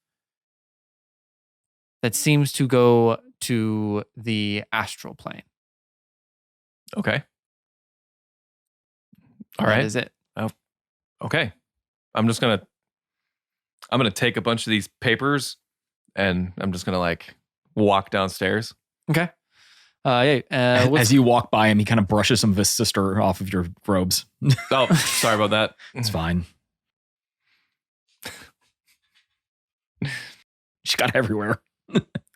Speaker 2: that seems to go to the astral plane.
Speaker 5: Okay. All
Speaker 2: That
Speaker 5: right.
Speaker 2: is it.
Speaker 5: Okay. I'm gonna take a bunch of these papers and I'm just gonna like walk downstairs.
Speaker 2: Okay.
Speaker 1: As you walk by him, he kind of brushes some of his sister off of your robes.
Speaker 5: Oh, sorry about that.
Speaker 1: It's fine. She got everywhere.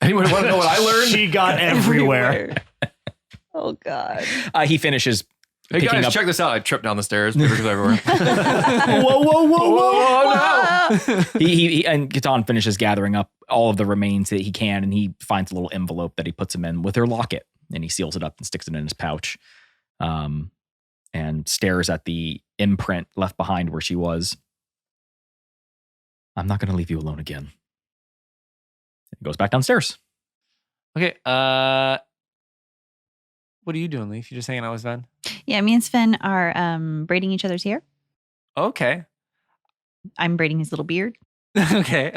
Speaker 5: Anyone want to know what I learned?
Speaker 3: She got everywhere.
Speaker 4: Oh God.
Speaker 1: He finishes
Speaker 5: Hey
Speaker 1: picking
Speaker 5: guys,
Speaker 1: up.
Speaker 5: check this out. I tripped down the stairs. Papers everywhere.
Speaker 3: Whoa, whoa, whoa, whoa.
Speaker 5: Oh no!
Speaker 1: He and Katon finishes gathering up all of the remains that he can, and he finds a little envelope that he puts him in with her locket, and he seals it up and sticks it in his pouch, and stares at the imprint left behind where she was. I'm not going to leave you alone again. He goes back downstairs.
Speaker 2: Okay. What are you doing, Leaf? You just hanging out with Sven?
Speaker 4: Yeah, me and Sven are braiding each other's hair.
Speaker 2: Okay.
Speaker 4: I'm braiding his little beard.
Speaker 2: Okay.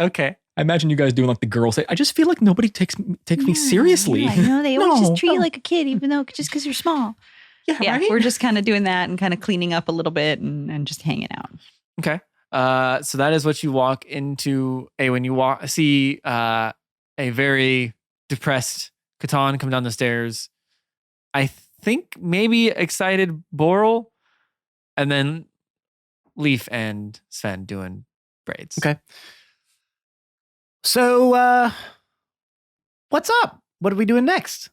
Speaker 1: I imagine you guys doing like the girls say, I just feel like nobody takes me seriously.
Speaker 4: Yeah, they always
Speaker 1: No,
Speaker 4: just treat you
Speaker 1: no.
Speaker 4: like a kid, even though just because you're small. Yeah,
Speaker 1: right?
Speaker 4: we're just kind of doing that and kind of cleaning up a little bit and just hanging out.
Speaker 2: Okay. So that is what you walk into. When you see a very depressed Katon come down the stairs. I think maybe excited Boral, and then Leaf and Sven doing braids.
Speaker 3: Okay. So, what's up? What are we doing next?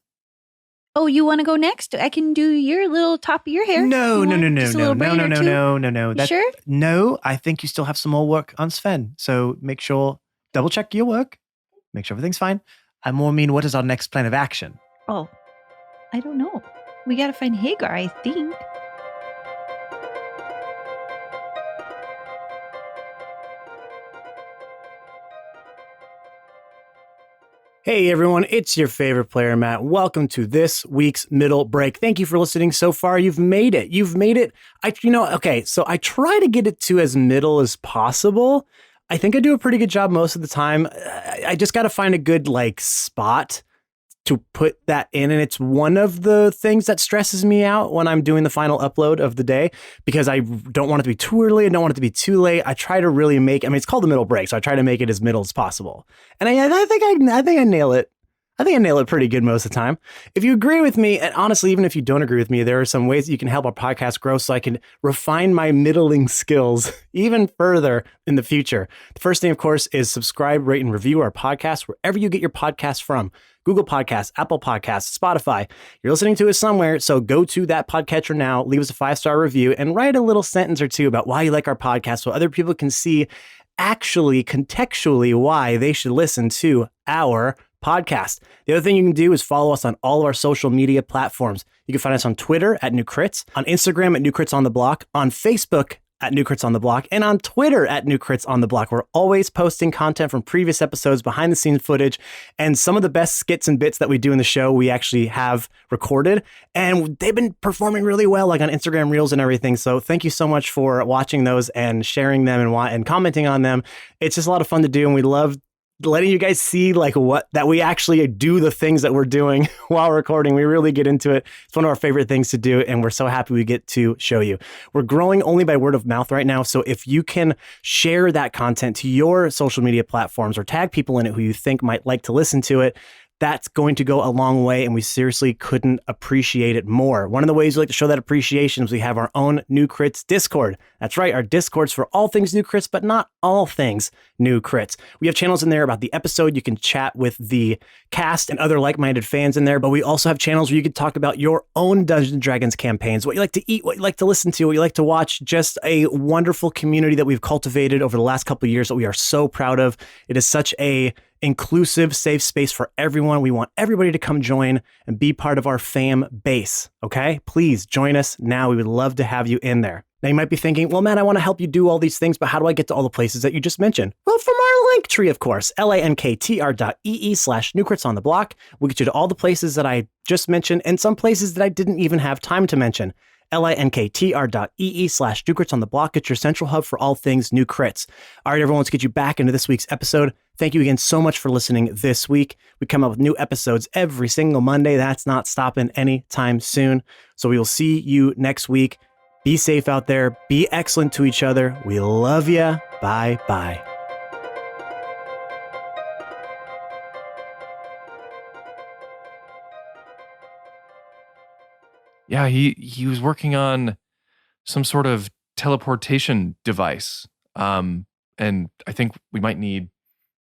Speaker 4: Oh, you want to go next? I can do your little top of your hair.
Speaker 3: No.
Speaker 4: Just a little braid or two?
Speaker 3: No.
Speaker 4: You sure?
Speaker 3: No, I think you still have some more work on Sven. So make sure, double check your work. Make sure everything's fine. I more mean, what is our next plan of action?
Speaker 4: Oh, I don't know. We got to find Hagar, I think.
Speaker 3: Hey everyone, it's your favorite player, Matt. Welcome to this week's middle break. Thank you for listening so far. You've made it. So I try to get it to as middle as possible. I think I do a pretty good job most of the time. I just got to find a good spot to put that in. And it's one of the things that stresses me out when I'm doing the final upload of the day, because I don't want it to be too early. I don't want it to be too late. I try to really it's called the middle break. So I try to make it as middle as possible. And I think I nail it. I think I nail it pretty good most of the time. If you agree with me, and honestly, even if you don't agree with me, there are some ways that you can help our podcast grow so I can refine my middling skills even further in the future. The first thing, of course, is subscribe, rate, and review our podcast wherever you get your podcasts from. Google Podcasts, Apple Podcasts, Spotify. You're listening to us somewhere, so go to that podcatcher now, leave us a 5-star review, and write a little sentence or two about why you like our podcast so other people can see actually contextually why they should listen to our podcast. The other thing you can do is follow us on all of our social media platforms. You can find us on Twitter at New Crits, on Instagram at New Crits on the Block, on Facebook at New Crits on the Block, and on Twitter at New Crits on the Block. We're always posting content from previous episodes, behind the scenes footage, and some of the best skits and bits that we do in the show we actually have recorded, and they've been performing really well, like on Instagram Reels and everything. So thank you so much for watching those and sharing them and commenting on them. It's just a lot of fun to do, and we love letting you guys see that we actually do the things that we're doing while recording. We really get into it. It's one of our favorite things to do, and we're so happy we get to show you. We're growing only by word of mouth right now, so if you can share that content to your social media platforms or tag people in it who you think might like to listen to it, that's going to go a long way, and we seriously couldn't appreciate it more. One of the ways we like to show that appreciation is we have our own New Crits Discord. That's right, our Discord's for all things New Crits, but not all things New Crits. We have channels in there about the episode. You can chat with the cast and other like-minded fans in there, but we also have channels where you can talk about your own Dungeons & Dragons campaigns, what you like to eat, what you like to listen to, what you like to watch. Just a wonderful community that we've cultivated over the last couple of years that we are so proud of. It is such a inclusive, safe space for everyone. We want everybody to come join and be part of our fam base. Okay? Please join us now. We would love to have you in there. Now you might be thinking, well, man, I want to help you do all these things, but how do I get to all the places that you just mentioned? Well, from our link tree, of course, linktr.ee/newcrits on the block. We'll get you to all the places that I just mentioned and some places that I didn't even have time to mention. linktr.ee/Dukrits on the block. It's your central hub for all things new crits. All right, everyone, let's get you back into this week's episode. Thank you again so much for listening this week. We come up with new episodes every single Monday. That's not stopping anytime soon. So we will see you next week. Be safe out there. Be excellent to each other. We love you. Bye-bye.
Speaker 5: Yeah, he was working on some sort of teleportation device. And I think we might need,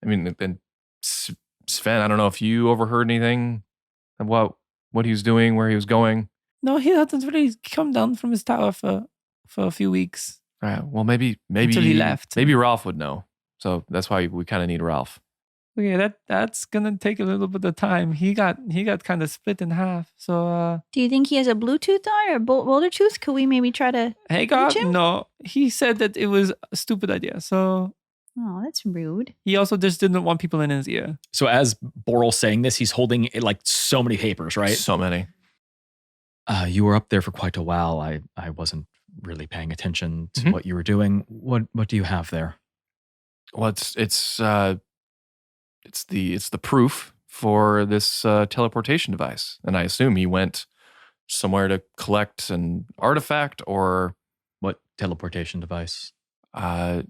Speaker 5: and Sven, I don't know if you overheard anything about what he was doing, where he was going.
Speaker 2: No, he hasn't really come down from his tower for a few weeks.
Speaker 5: Well, maybe
Speaker 2: Until he left.
Speaker 5: Maybe Ralph would know. So that's why we kind of need Ralph.
Speaker 2: Okay, that's gonna take a little bit of time. He got kind of split in half. So
Speaker 6: Do you think he has a Bluetooth on or boulder tooth? Could we maybe try to
Speaker 2: hey God,
Speaker 6: reach him?
Speaker 2: no. He said that it was a stupid idea. So
Speaker 6: Oh, that's rude.
Speaker 2: he also just didn't want people in his ear.
Speaker 1: So as Boral's saying this, he's holding like so many papers, right?
Speaker 5: So many.
Speaker 1: You were up there for quite a while. I wasn't really paying attention to
Speaker 5: Mhm.
Speaker 1: what you were doing. What do you have there?
Speaker 5: Well, it's the proof for this teleportation device, and I assume he went somewhere to collect an artifact or
Speaker 1: What teleportation device?
Speaker 5: I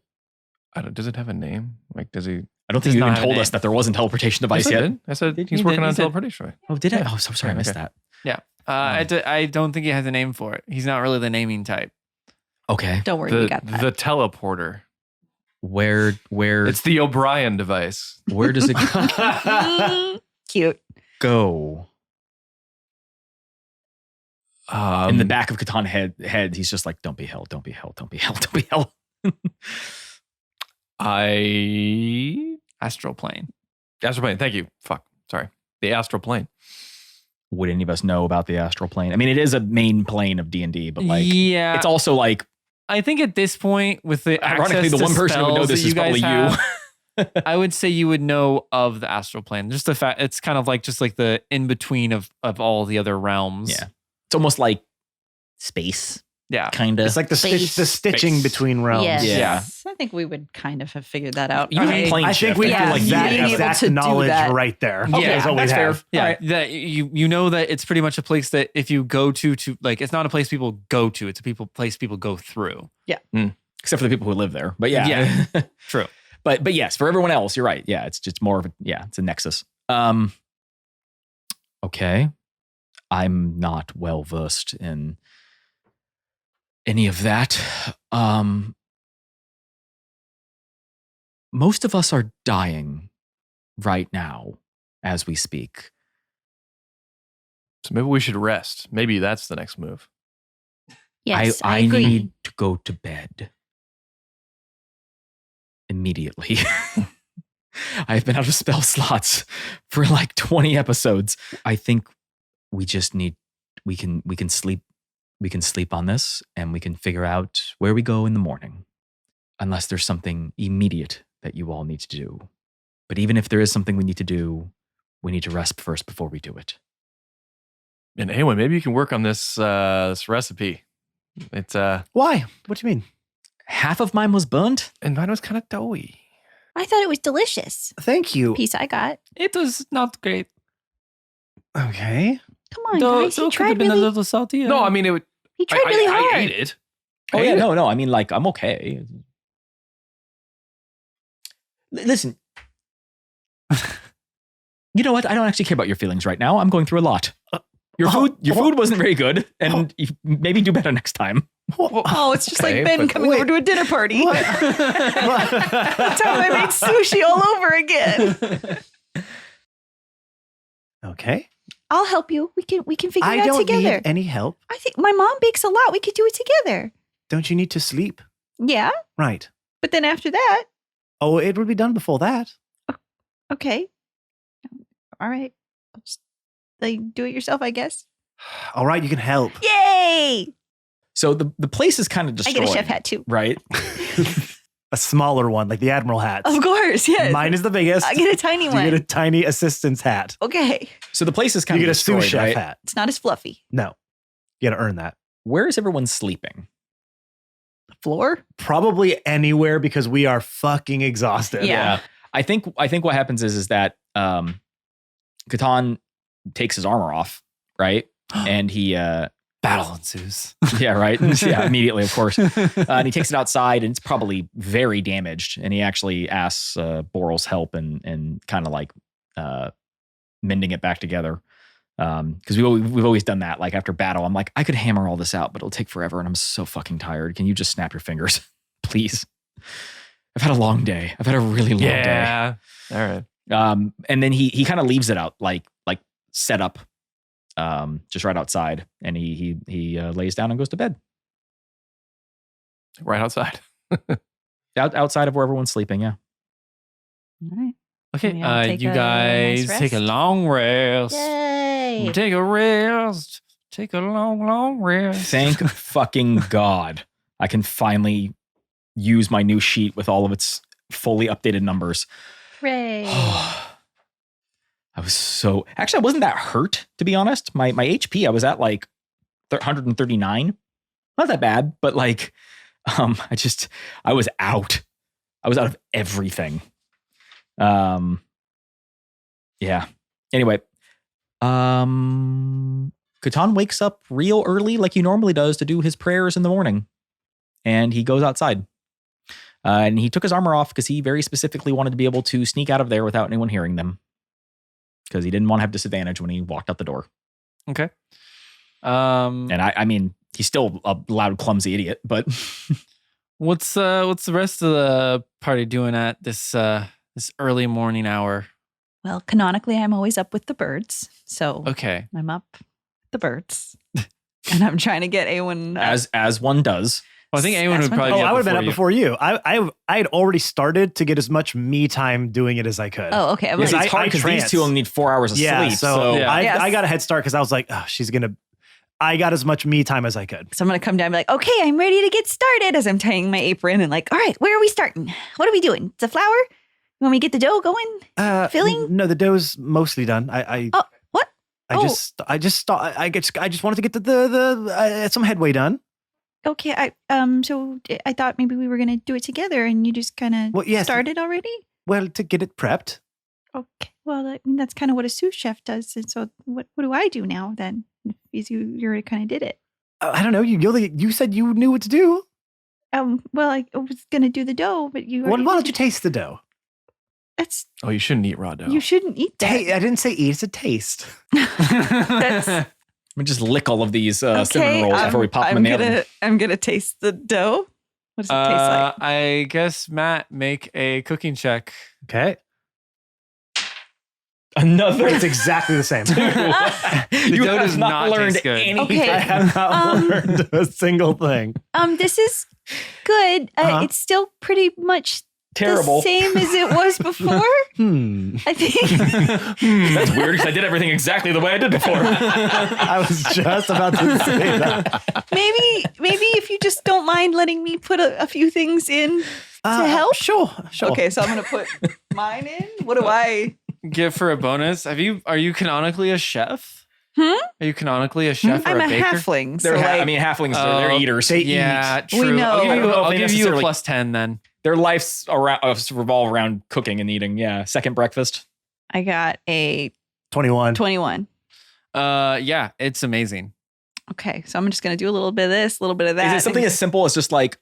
Speaker 5: don't. Does it have a name? Like, does he?
Speaker 1: I don't think
Speaker 2: Does
Speaker 1: you
Speaker 2: not
Speaker 1: even
Speaker 2: have a
Speaker 1: told
Speaker 2: name.
Speaker 1: us that there wasn't teleportation device
Speaker 5: Yes, I
Speaker 1: yet.
Speaker 5: did. I said
Speaker 2: Did
Speaker 5: he's
Speaker 2: he?
Speaker 5: working
Speaker 2: He
Speaker 5: on
Speaker 2: said-
Speaker 5: teleportation. Right?
Speaker 1: Oh, did I?
Speaker 5: Yeah.
Speaker 1: Oh, so sorry, I
Speaker 5: Yeah,
Speaker 1: missed
Speaker 5: okay.
Speaker 1: that.
Speaker 2: Yeah. I don't think he has a name for it. He's not really the naming type.
Speaker 1: Okay,
Speaker 4: Don't worry, we got that.
Speaker 5: The teleporter.
Speaker 1: where
Speaker 5: It's the O'Brien device.
Speaker 1: where does it
Speaker 4: Cute.
Speaker 1: go?
Speaker 5: Um,
Speaker 1: In the back of Katon head, he's just like, "Don't be hell, don't be hell, don't be hell, don't be hell."
Speaker 2: Astral plane.
Speaker 5: Astral plane. Thank you. Fuck. Sorry. The astral plane.
Speaker 1: Would any of us know about the astral plane? I mean, it is a main plane of D&D, but like,
Speaker 2: yeah,
Speaker 1: it's also like,
Speaker 2: I think at this point, with the
Speaker 1: ironically,
Speaker 2: access
Speaker 1: the
Speaker 2: to
Speaker 1: one person who would know
Speaker 2: spells
Speaker 1: this
Speaker 2: that
Speaker 1: is probably
Speaker 2: guys
Speaker 1: you.
Speaker 2: have, I would say you would know of the astral plane. Just the fact it's kind of like just like the in between of all the other realms.
Speaker 1: Yeah. It's almost like space,
Speaker 2: Yeah.
Speaker 1: kind of.
Speaker 3: It's like the stitching
Speaker 5: Space.
Speaker 3: between realms.
Speaker 6: Yes.
Speaker 1: Yeah.
Speaker 4: I think we would kind of have figured that out.
Speaker 1: You can plane
Speaker 3: I
Speaker 1: shift.
Speaker 3: think we
Speaker 4: Yeah,
Speaker 3: feel like
Speaker 4: you
Speaker 3: that
Speaker 4: being able
Speaker 3: exact
Speaker 4: to do
Speaker 3: knowledge
Speaker 4: that.
Speaker 3: right there.
Speaker 2: Okay,
Speaker 3: is all we
Speaker 1: that's fair.
Speaker 3: have.
Speaker 2: Yeah,
Speaker 1: Alright.
Speaker 2: that you know that it's pretty much a place that if you go to like it's not a place people go to, it's a place people go through.
Speaker 1: Except for the people who live there. But yeah.
Speaker 2: Yeah. True.
Speaker 1: But yes, for everyone else, you're right. Yeah, it's just more of a, it's a nexus. Okay. I'm not well versed in any of that. Most of us are dying right now as we speak.
Speaker 5: So maybe we should rest. Maybe that's the next move.
Speaker 6: Yes, I
Speaker 1: I
Speaker 6: agree.
Speaker 1: need to go to bed immediately. I've been out of spell slots for like 20 episodes. I think we just need we can sleep on this and we can figure out where we go in the morning. Unless there's something immediate that you all need to do. But even if there is something we need to do, we need to rest first before we do it.
Speaker 5: And Aewyn, maybe you can work on this recipe. It's
Speaker 3: Why? What do you mean?
Speaker 1: Half of mine was burnt.
Speaker 5: and mine was kind of doughy.
Speaker 6: I thought it was delicious.
Speaker 3: Thank you.
Speaker 6: Piece I got.
Speaker 2: It was not great.
Speaker 3: Okay.
Speaker 6: Come on,
Speaker 2: Though
Speaker 6: guys.
Speaker 2: it
Speaker 6: He
Speaker 2: could have
Speaker 6: tried
Speaker 2: been a
Speaker 6: really.
Speaker 2: little salty.
Speaker 5: No, I mean it would.
Speaker 6: He tried really hard.
Speaker 5: I ate it.
Speaker 1: Oh
Speaker 5: I
Speaker 1: yeah,
Speaker 5: ate it.
Speaker 1: no. I mean, like, I'm okay. Listen, you know what? I don't actually care about your feelings right now. I'm going through a lot. Your food wasn't very good, and you maybe do better next time.
Speaker 4: Oh, it's just
Speaker 5: Okay,
Speaker 4: like Ben
Speaker 5: but-
Speaker 4: coming over to a dinner party.
Speaker 3: What?
Speaker 4: That's how I made sushi all over again.
Speaker 3: Okay.
Speaker 6: I'll help you. We can figure
Speaker 3: I
Speaker 6: it out
Speaker 3: don't
Speaker 6: together.
Speaker 3: need any help.
Speaker 6: I think my mom bakes a lot. We could do it together.
Speaker 3: Don't you need to sleep?
Speaker 6: Yeah,
Speaker 3: Right.
Speaker 4: But then after that,
Speaker 3: Oh, it would be done before that.
Speaker 6: okay. All right. I'll just, like, do it yourself, I guess.
Speaker 3: All right, you can help.
Speaker 6: Yay!
Speaker 1: So the place is kind of
Speaker 6: I
Speaker 1: destroyed.
Speaker 6: get a chef hat too.
Speaker 1: right?
Speaker 3: A smaller one, like the Admiral hats.
Speaker 4: of course, yes.
Speaker 3: Mine is the biggest.
Speaker 6: I get a tiny
Speaker 3: You
Speaker 6: one.
Speaker 3: get a tiny assistant's hat.
Speaker 6: Okay.
Speaker 1: So the place is
Speaker 3: You
Speaker 1: kind
Speaker 3: get
Speaker 1: of
Speaker 3: a sous
Speaker 1: destroyed,
Speaker 3: chef
Speaker 1: right?
Speaker 3: hat.
Speaker 6: It's not as fluffy.
Speaker 3: No. You got to earn that.
Speaker 1: where is everyone sleeping?
Speaker 4: Floor?
Speaker 3: Probably anywhere because we are fucking exhausted.
Speaker 4: Yeah.
Speaker 1: I think what happens is that Katon takes his armor off, right? And he
Speaker 2: Battle ensues.
Speaker 1: yeah, right. Yeah, immediately, of course. And he takes it outside, and it's probably very damaged. And he actually asks Boral's help and kind of like mending it back together. Because we've always done that. Like after battle, I'm like, I could hammer all this out, but it'll take forever, and I'm so fucking tired. Can you just snap your fingers, please? I've had a long day. I've had a really long day.
Speaker 5: Yeah. All right.
Speaker 1: And then he kind of leaves it out, like set up, just right outside, and he lays down and goes to bed
Speaker 5: Right outside.
Speaker 1: outside of where everyone's sleeping. Yeah.
Speaker 4: All right.
Speaker 2: Okay,
Speaker 4: Maybe I'll take
Speaker 2: you
Speaker 4: a
Speaker 2: guys
Speaker 4: nice
Speaker 2: take a
Speaker 4: rest.
Speaker 2: long rest.
Speaker 6: Yay.
Speaker 2: Take a rest. Take a long rest.
Speaker 1: Thank fucking God, I can finally use my new sheet with all of its fully updated numbers.
Speaker 6: Hooray.
Speaker 1: I wasn't that hurt, to be honest. My HP, I was at like 139. Not that bad, but like, I was out. I was out of everything. Yeah. Anyway, Katon wakes up real early like he normally does to do his prayers in the morning. And he goes outside. And he took his armor off because he very specifically wanted to be able to sneak out of there without anyone hearing them. Because he didn't want to have disadvantage when he walked out the door.
Speaker 2: Okay.
Speaker 1: And I mean, he's still a loud, clumsy idiot, but
Speaker 2: What's the rest of the party doing at this early morning hour?
Speaker 4: Well, canonically, I'm always up with the birds. So
Speaker 2: Okay.
Speaker 4: I'm up with the birds. And I'm trying to get Aewyn up.
Speaker 1: as one does.
Speaker 2: Well, I think Aewyn
Speaker 4: That's
Speaker 2: would
Speaker 4: when-
Speaker 2: probably.
Speaker 3: Oh,
Speaker 2: be
Speaker 3: I would have been up
Speaker 2: you.
Speaker 3: before you. I had already started to get as much me time doing it as I could.
Speaker 4: Oh, okay.
Speaker 1: It's
Speaker 3: I-
Speaker 1: hard
Speaker 3: I
Speaker 1: because these
Speaker 3: trance.
Speaker 1: two only need 4 hours of
Speaker 3: yeah.
Speaker 1: sleep.
Speaker 3: So
Speaker 2: Yeah.
Speaker 3: I got a head start because I was like, oh, I got as much me time as I could.
Speaker 4: So I'm going to come down and be like, okay, I'm ready to get started as I'm tying my apron and like, all right, where are we starting? What are we doing? It's a flour? You want me to get the dough going? Filling?
Speaker 3: No, the dough's mostly done. I
Speaker 4: What?
Speaker 3: I just wanted to get the some headway done.
Speaker 6: Okay, so I thought maybe we were going to do it together and you just kind of
Speaker 3: Well, yes.
Speaker 6: started already?
Speaker 3: Well, to get it prepped.
Speaker 6: Okay. Well, I mean, that's kind of what a sous chef does. And so what do I do now then? If you already kind of did it.
Speaker 3: I don't know. You said you knew what to do.
Speaker 6: Well, I was going to do the dough, but you
Speaker 3: Why
Speaker 6: already
Speaker 3: don't
Speaker 6: did
Speaker 3: you
Speaker 6: it.
Speaker 3: taste the dough?
Speaker 6: That's,
Speaker 5: Oh, you shouldn't eat raw dough.
Speaker 6: you shouldn't eat that.
Speaker 3: I didn't say eat. It's a taste.
Speaker 4: That's
Speaker 1: Let me just lick all of these cinnamon rolls before we pop them in the oven.
Speaker 4: I'm going to taste the dough. What does it taste like?
Speaker 2: I guess Matt, make a cooking check.
Speaker 3: Okay.
Speaker 1: Another.
Speaker 3: It's exactly the same.
Speaker 1: You
Speaker 2: dough
Speaker 1: have
Speaker 2: does
Speaker 1: not
Speaker 2: not
Speaker 1: learned
Speaker 2: taste good.
Speaker 1: anything.
Speaker 6: Okay.
Speaker 3: I have not learned a single thing.
Speaker 6: This is good.
Speaker 3: Uh-huh.
Speaker 6: It's still pretty much
Speaker 1: Terrible.
Speaker 6: the same as it was before. I think.
Speaker 1: That's weird because I did everything exactly the way I did before.
Speaker 3: I was just about to say that.
Speaker 6: maybe if you just don't mind letting me put a few things in to help.
Speaker 3: Sure.
Speaker 4: Okay, so I'm going to put mine in. What do I?
Speaker 2: Give for a bonus. Are you canonically a chef?
Speaker 4: Hmm?
Speaker 2: Are you canonically a chef or
Speaker 4: I'm
Speaker 2: a
Speaker 4: a
Speaker 2: baker?
Speaker 4: halfling. So
Speaker 1: They're
Speaker 4: like,
Speaker 1: halflings.
Speaker 2: Oh,
Speaker 1: They're eaters.
Speaker 3: they
Speaker 2: Yeah,
Speaker 4: We
Speaker 2: true.
Speaker 4: know.
Speaker 2: I'll
Speaker 1: I don't know if
Speaker 2: I'll
Speaker 1: they
Speaker 2: give you a
Speaker 1: necessarily-
Speaker 2: plus 10 then.
Speaker 1: Their lives revolve around cooking and eating. Yeah, second breakfast.
Speaker 4: I got a
Speaker 3: 21.
Speaker 4: 21.
Speaker 2: Yeah, it's amazing.
Speaker 4: Okay, so I'm just going to do a little bit of this, a little bit of that.
Speaker 1: Is it something as simple as just like,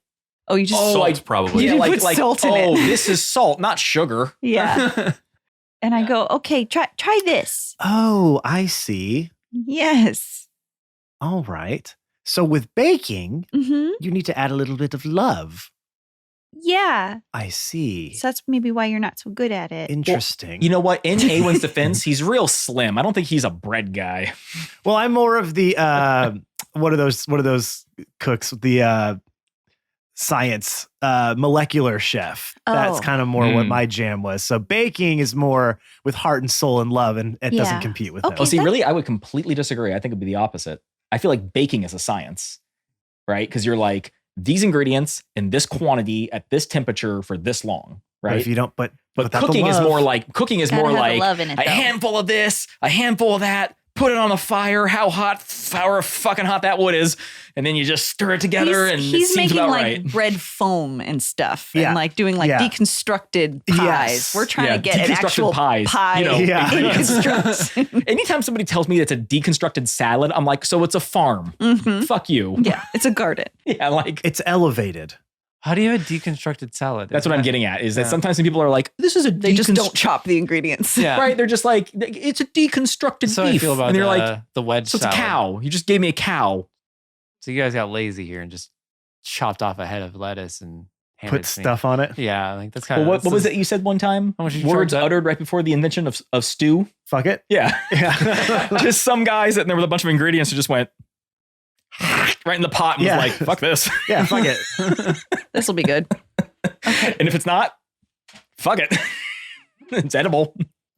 Speaker 4: Oh, you just
Speaker 5: Salt's probably.
Speaker 4: You put salt in it.
Speaker 1: this is salt, not sugar.
Speaker 4: yeah.
Speaker 6: And I go, okay, try this.
Speaker 3: Oh, I see.
Speaker 6: Yes.
Speaker 3: All right. So with baking,
Speaker 6: Mm-hmm.
Speaker 3: you need to add a little bit of love.
Speaker 6: Yeah.
Speaker 3: I see.
Speaker 6: So that's maybe why you're not so good at it.
Speaker 3: Interesting.
Speaker 1: You know what? In Aewyn's defense, he's real slim. I don't think he's a bread guy.
Speaker 3: Well, I'm more of the what are those cooks? The science molecular chef. That's
Speaker 6: Oh.
Speaker 3: kind of more what
Speaker 2: Mm.
Speaker 3: my jam was. So baking is more with heart and soul and love, and it doesn't
Speaker 6: Yeah.
Speaker 3: compete with
Speaker 6: Okay.
Speaker 3: them.
Speaker 1: Oh, see,
Speaker 6: that-
Speaker 1: really, I would completely disagree. I think it'd be the opposite. I feel like baking is a science, right? Because you're like, these ingredients in this quantity at this temperature for this long,
Speaker 3: But
Speaker 1: right?
Speaker 3: if you don't, but
Speaker 1: But
Speaker 3: without the
Speaker 1: cooking is
Speaker 3: love-
Speaker 1: more like
Speaker 6: Gotta have the love in it,
Speaker 1: a
Speaker 6: though.
Speaker 1: handful of this, a handful of that, put it on the fire, however fucking hot that wood is, and then you just stir it together, and it
Speaker 4: he's
Speaker 1: seems
Speaker 4: making
Speaker 1: about
Speaker 4: like
Speaker 1: right.
Speaker 4: bread foam and stuff,
Speaker 3: Yeah.
Speaker 4: and like doing like
Speaker 3: Yeah.
Speaker 4: deconstructed pies.
Speaker 3: Yes.
Speaker 4: We're trying
Speaker 1: Yeah,
Speaker 4: to get an
Speaker 1: deconstructed
Speaker 4: actual
Speaker 1: pies,
Speaker 4: pie
Speaker 1: you know.
Speaker 3: Yeah.
Speaker 4: deconstruct.
Speaker 1: Anytime somebody tells me it's a deconstructed salad, I'm like, so it's a farm.
Speaker 4: Mhm.
Speaker 1: Fuck you.
Speaker 4: Yeah, it's a garden.
Speaker 1: Yeah, like
Speaker 3: It's elevated.
Speaker 2: How do you have a deconstructed salad?
Speaker 1: that's what I'm getting at. Is that
Speaker 2: Yeah.
Speaker 1: sometimes people are like, this is a
Speaker 4: They just don't chop the ingredients.
Speaker 2: Yeah.
Speaker 1: right. They're just like, it's a deconstructed
Speaker 2: So I
Speaker 1: beef,
Speaker 2: feel about
Speaker 1: and you're like,
Speaker 2: the wedge
Speaker 1: so it's a
Speaker 2: salad.
Speaker 1: cow. You just gave me a cow.
Speaker 2: So you guys got lazy here and just chopped off a head of lettuce and handed
Speaker 3: Put
Speaker 2: it to me.
Speaker 3: stuff on it.
Speaker 2: Yeah, like that's kind
Speaker 1: Well,
Speaker 2: of
Speaker 1: what was it you said one time?
Speaker 2: How much did you
Speaker 1: Words
Speaker 2: charge that?
Speaker 1: uttered right before the invention of stew.
Speaker 3: Fuck it.
Speaker 1: Yeah.
Speaker 3: Yeah.
Speaker 1: Just some guy sitting there with a bunch of ingredients who just went right in the pot and
Speaker 3: Yeah.
Speaker 1: was like, fuck this.
Speaker 3: Yeah. Fuck it.
Speaker 4: This will be good.
Speaker 1: And if it's not, fuck it. It's edible.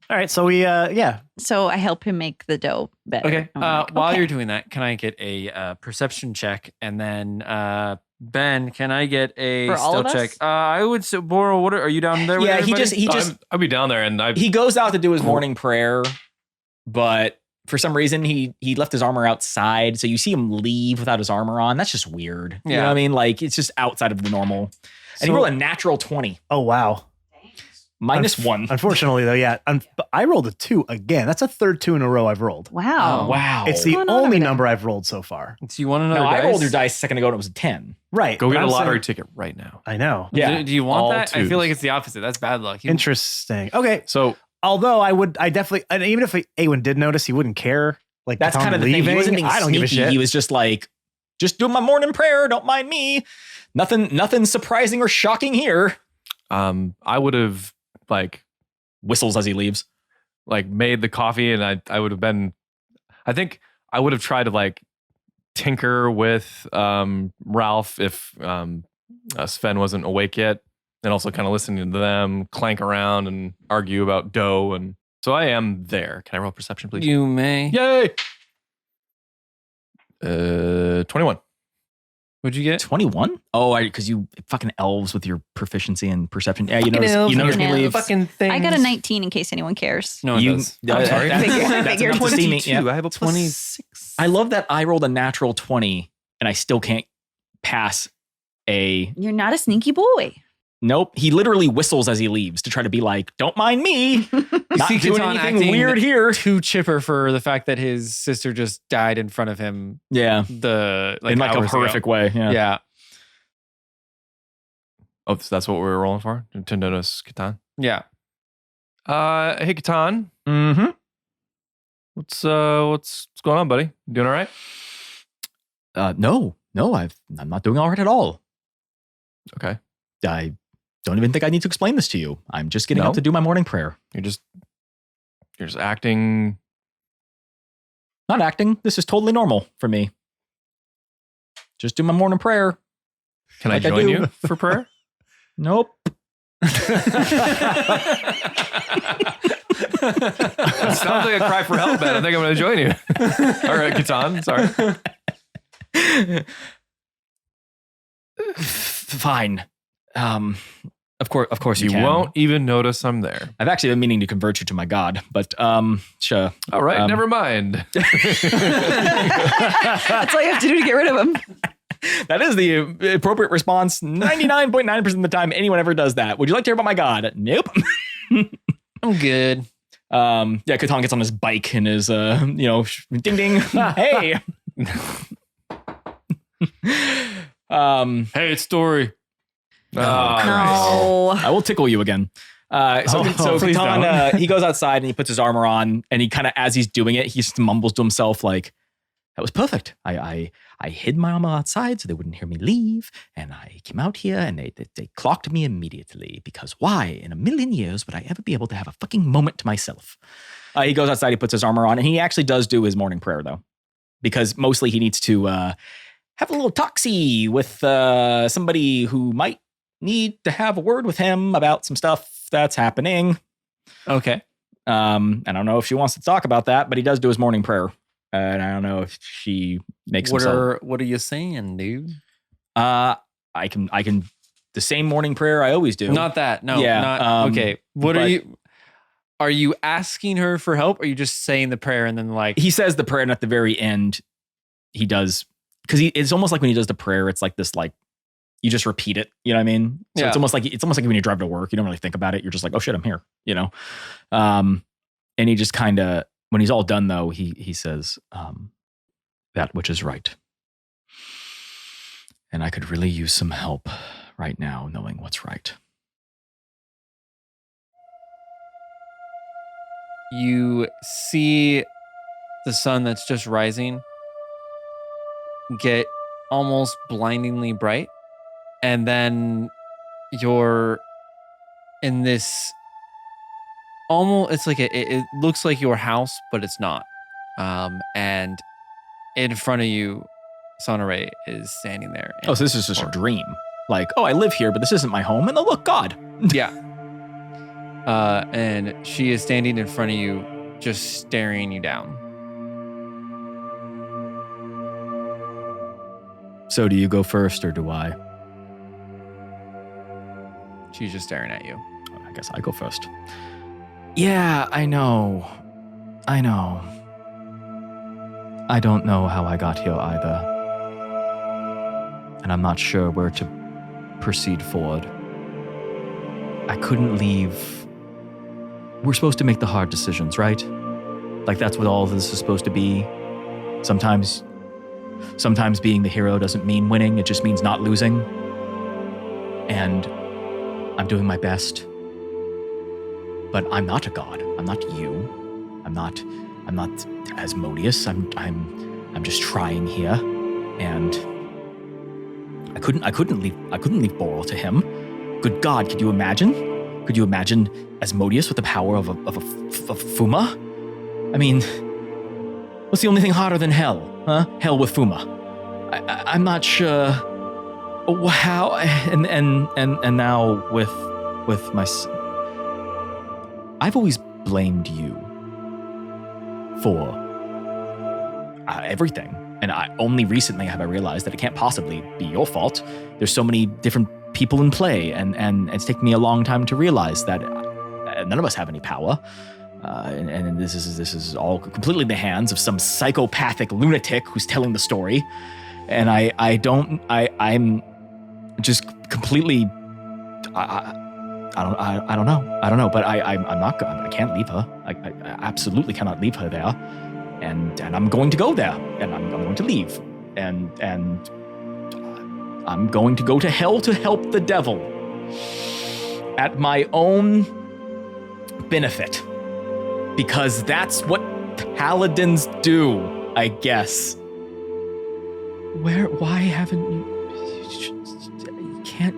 Speaker 3: All right. So we, yeah.
Speaker 4: So I help him make the dough better.
Speaker 2: Okay.
Speaker 4: I'm like,
Speaker 2: While
Speaker 4: okay.
Speaker 2: you're doing that, can I get a perception check? And then Ben, can I get a
Speaker 4: For all
Speaker 2: stealth
Speaker 4: of us?
Speaker 2: check? I would say, Boro, what are you down there? With
Speaker 1: Yeah, he
Speaker 2: everybody?
Speaker 1: just
Speaker 5: I'll be down there, and
Speaker 1: he goes out to do his morning prayer, but for some reason he left his armor outside. So you see him leave without his armor on. That's just weird. You know
Speaker 2: Yeah.
Speaker 1: what I mean? Like it's just outside of the normal. And he
Speaker 3: So-
Speaker 1: rolled a natural 20.
Speaker 3: Oh, wow.
Speaker 1: -1.
Speaker 3: Unfortunately, though, yeah. But I rolled a 2 again. That's a third 2 in a row I've rolled.
Speaker 4: Wow.
Speaker 1: Wow.
Speaker 3: It's the
Speaker 4: going on
Speaker 3: only
Speaker 4: over there?
Speaker 3: number I've rolled so far.
Speaker 2: So you want another
Speaker 1: No, I
Speaker 2: dice?
Speaker 1: rolled your dice a second ago and it was a 10.
Speaker 3: Right.
Speaker 5: go
Speaker 3: but
Speaker 5: get a
Speaker 3: I'm
Speaker 5: lottery
Speaker 3: saying-
Speaker 5: ticket right now.
Speaker 3: I know.
Speaker 1: Yeah.
Speaker 2: Do you want
Speaker 5: all
Speaker 2: that? I
Speaker 5: twos.
Speaker 2: feel like it's the opposite. That's bad luck. You-
Speaker 3: Interesting. Okay.
Speaker 5: So
Speaker 3: Although I definitely, and even if Aewyn did notice, he wouldn't care. Like
Speaker 1: That's
Speaker 3: Katon
Speaker 1: kind of the thing.
Speaker 3: leaving.
Speaker 1: He wasn't being
Speaker 3: I don't give a
Speaker 1: sneaky.
Speaker 3: shit.
Speaker 1: He was just like, just doing my morning prayer. Don't mind me. Nothing surprising or shocking here.
Speaker 5: I would have
Speaker 1: Whistles as he leaves.
Speaker 5: made the coffee, and I would have been. I think I would have tried to tinker with Ralph if Sven wasn't awake yet, and also kind of listening to them clank around and argue about dough. And so I am there. Can I roll perception, please?
Speaker 2: You may.
Speaker 5: Yay! 21.
Speaker 2: What'd you get?
Speaker 1: 21? Oh, because you fucking elves with your proficiency and perception. Yeah, you
Speaker 2: Fucking
Speaker 1: notice,
Speaker 2: elves,
Speaker 1: you notice me
Speaker 4: fucking
Speaker 1: leave.
Speaker 4: elves.
Speaker 2: Fucking thing.
Speaker 6: I got a 19 in case anyone cares.
Speaker 2: No one
Speaker 1: You,
Speaker 2: does.
Speaker 1: I'm sorry.
Speaker 2: That's,
Speaker 1: That's
Speaker 4: Figure.
Speaker 1: enough to see me. Yeah.
Speaker 5: I have a
Speaker 2: 26.
Speaker 1: I love that I rolled a natural 20 and I still can't pass a.
Speaker 6: You're not a sneaky boy.
Speaker 1: Nope. He literally whistles as he leaves to try to be like, don't mind me. Not
Speaker 2: see
Speaker 1: doing
Speaker 2: Katon
Speaker 1: anything
Speaker 2: acting
Speaker 1: weird here.
Speaker 2: Too chipper for the fact that his sister just died in front of him.
Speaker 1: Yeah.
Speaker 2: In
Speaker 1: In like a
Speaker 2: hours ago.
Speaker 1: horrific way. Yeah.
Speaker 2: Yeah.
Speaker 5: Oh, so that's what we were rolling for? To notice Katon?
Speaker 2: Yeah.
Speaker 5: Hey, Katon.
Speaker 1: Mm-hmm.
Speaker 5: What's going on, buddy? You doing all right?
Speaker 1: No, I'm not doing all right at all.
Speaker 5: Okay.
Speaker 1: I don't even think I need to explain this to you. I'm just getting
Speaker 5: No?
Speaker 1: up to do my morning prayer.
Speaker 5: You're just acting.
Speaker 1: Not acting. This is totally normal for me. Just do my morning prayer.
Speaker 5: Can
Speaker 1: Like
Speaker 5: I
Speaker 1: I
Speaker 5: join
Speaker 1: do.
Speaker 5: you for prayer?
Speaker 1: Nope.
Speaker 5: Sounds like a cry for help, man. I think I'm going to join you. All right, Katon. Sorry.
Speaker 1: Fine. Of course you
Speaker 5: You
Speaker 1: can.
Speaker 5: won't even notice I'm there.
Speaker 1: I've actually been meaning to convert you to my god, but sure.
Speaker 5: All right,
Speaker 1: Um,
Speaker 5: never mind.
Speaker 4: That's all you have to do to get rid of him.
Speaker 1: That is the appropriate response 99.9% of the time anyone ever does that. Would you like to hear about my god? Nope.
Speaker 2: I'm good.
Speaker 1: Yeah, Katon gets on his bike and is ding ding. Hey.
Speaker 2: Hey, it's Story.
Speaker 5: Oh,
Speaker 4: No.
Speaker 1: I will tickle you again. So
Speaker 3: please
Speaker 1: Katon, he goes outside and he puts his armor on, and he kind of, as he's doing it, he just mumbles to himself like, "That was perfect. I hid my armor outside so they wouldn't hear me leave, and I came out here and they clocked me immediately because why in a million years would I ever be able to have a fucking moment to myself?" He goes outside, he puts his armor on, and he actually does do his morning prayer though, because mostly he needs to have a little talksy with somebody who might need to have a word with him about some stuff that's happening.
Speaker 2: Okay.
Speaker 1: I don't know if she wants to talk about that, but he does do his morning prayer. And I don't know if she makes
Speaker 2: What
Speaker 1: himself.
Speaker 2: are you saying, dude?
Speaker 1: I can the same morning prayer I always do.
Speaker 2: Not that. No.
Speaker 1: Yeah,
Speaker 2: Not okay. What are
Speaker 1: but-
Speaker 2: you? Are you asking her for help? Or are you just saying the prayer and then like
Speaker 1: He says the prayer, and at the very end, he does, because it's almost like when he does the prayer, it's like this, like, you just repeat it. You know what I mean? So
Speaker 2: Yeah.
Speaker 1: it's almost like when you drive to work, you don't really think about it. You're just like, oh shit, I'm here. You know? And he just kind of, when he's all done though, he says, that which is right. And I could really use some help right now knowing what's right.
Speaker 2: you see the sun that's just rising get almost blindingly bright, and then you're in this almost, it's like it looks like your house, but it's not. And in front of you, Sonore is standing there.
Speaker 1: Oh, so this is just a dream. Like, oh, I live here, but this isn't my home. And oh, look, God.
Speaker 2: Yeah. And she is standing in front of you, just staring you down.
Speaker 1: So do you go first or do I?
Speaker 2: She's just staring at you.
Speaker 1: I guess I go first. Yeah, I know. I don't know how I got here either. And I'm not sure where to proceed forward. I couldn't leave. We're supposed to make the hard decisions, right? Like that's what all of this is supposed to be. Sometimes being the hero doesn't mean winning, it just means not losing. And I'm doing my best. But I'm not a god. I'm not you. I'm not Asmodeus. I'm just trying here. And I couldn't leave Boral to him. Good God, could you imagine? Could you imagine Asmodeus with the power of a Fuma? I mean, what's the only thing hotter than hell? Huh? Hell with Fuma. I'm not sure how. And now with my. I've always blamed you for everything, and only recently have I realized that it can't possibly be your fault. There's so many different people in play, and it's taken me a long time to realize that none of us have any power, and this is all completely in the hands of some psychopathic lunatic who's telling the story, and I'm just completely. I don't know, but I'm not. I can't leave her. I absolutely cannot leave her there, and I'm going to go there, and I'm going to leave, and I'm going to go to hell to help the devil at my own benefit, because that's what paladins do, I guess. Why haven't you? You can't.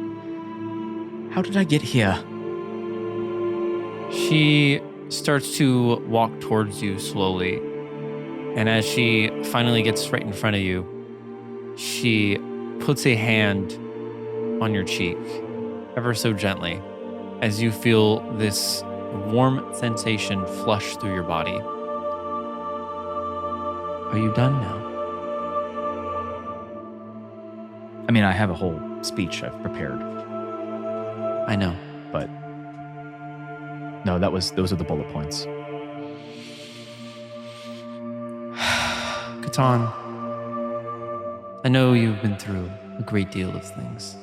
Speaker 1: How did I get here?
Speaker 2: She starts to walk towards you slowly. And as she finally gets right in front of you, she puts a hand on your cheek, ever so gently, as you feel this warm sensation flush through your body. Are you done now?
Speaker 1: I mean, I have a whole speech I've prepared.
Speaker 2: I know.
Speaker 1: But no, those are the bullet points.
Speaker 2: Katon, I know you've been through a great deal of things,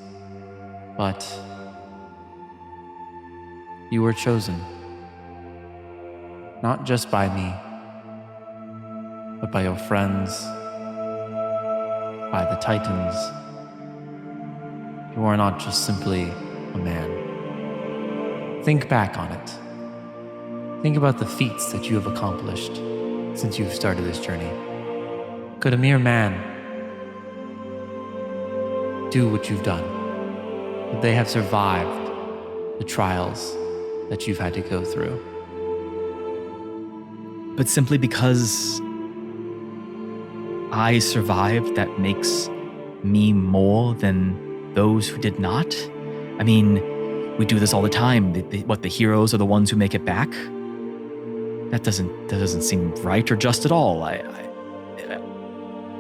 Speaker 2: but you were chosen, not just by me, but by your friends, by the Titans. You are not just simply a man. Think back on it. Think about the feats that you have accomplished since you've started this journey. Could a mere man do what you've done? Would they have survived the trials that you've had to go through?
Speaker 1: But simply because I survived, that makes me more than those who did not? I mean, we do this all the time. The heroes are the ones who make it back? That doesn't seem right or just at all.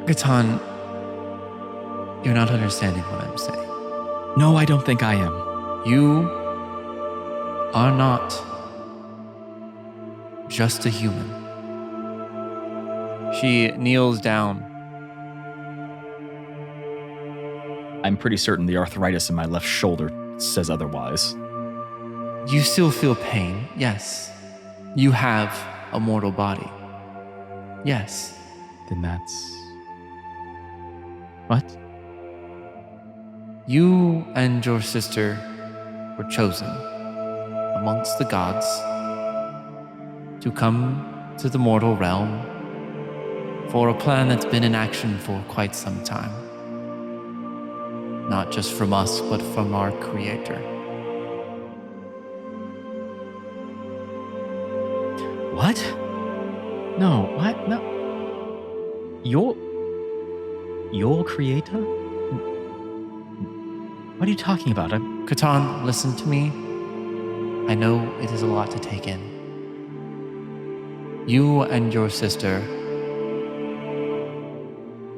Speaker 2: Katon, you're not understanding what I'm saying.
Speaker 1: No, I don't think I am.
Speaker 2: You are not just a human. She kneels down.
Speaker 1: I'm pretty certain the arthritis in my left shoulder says otherwise.
Speaker 2: You still feel pain, yes. You have a mortal body. Yes.
Speaker 1: Then that's... What?
Speaker 2: You and your sister were chosen amongst the gods to come to the mortal realm for a plan that's been in action for quite some time. Not just from us, but from our Creator.
Speaker 1: What? No, what? No. Your creator? What are you talking about?
Speaker 2: Katon, listen to me. I know it is a lot to take in. You and your sister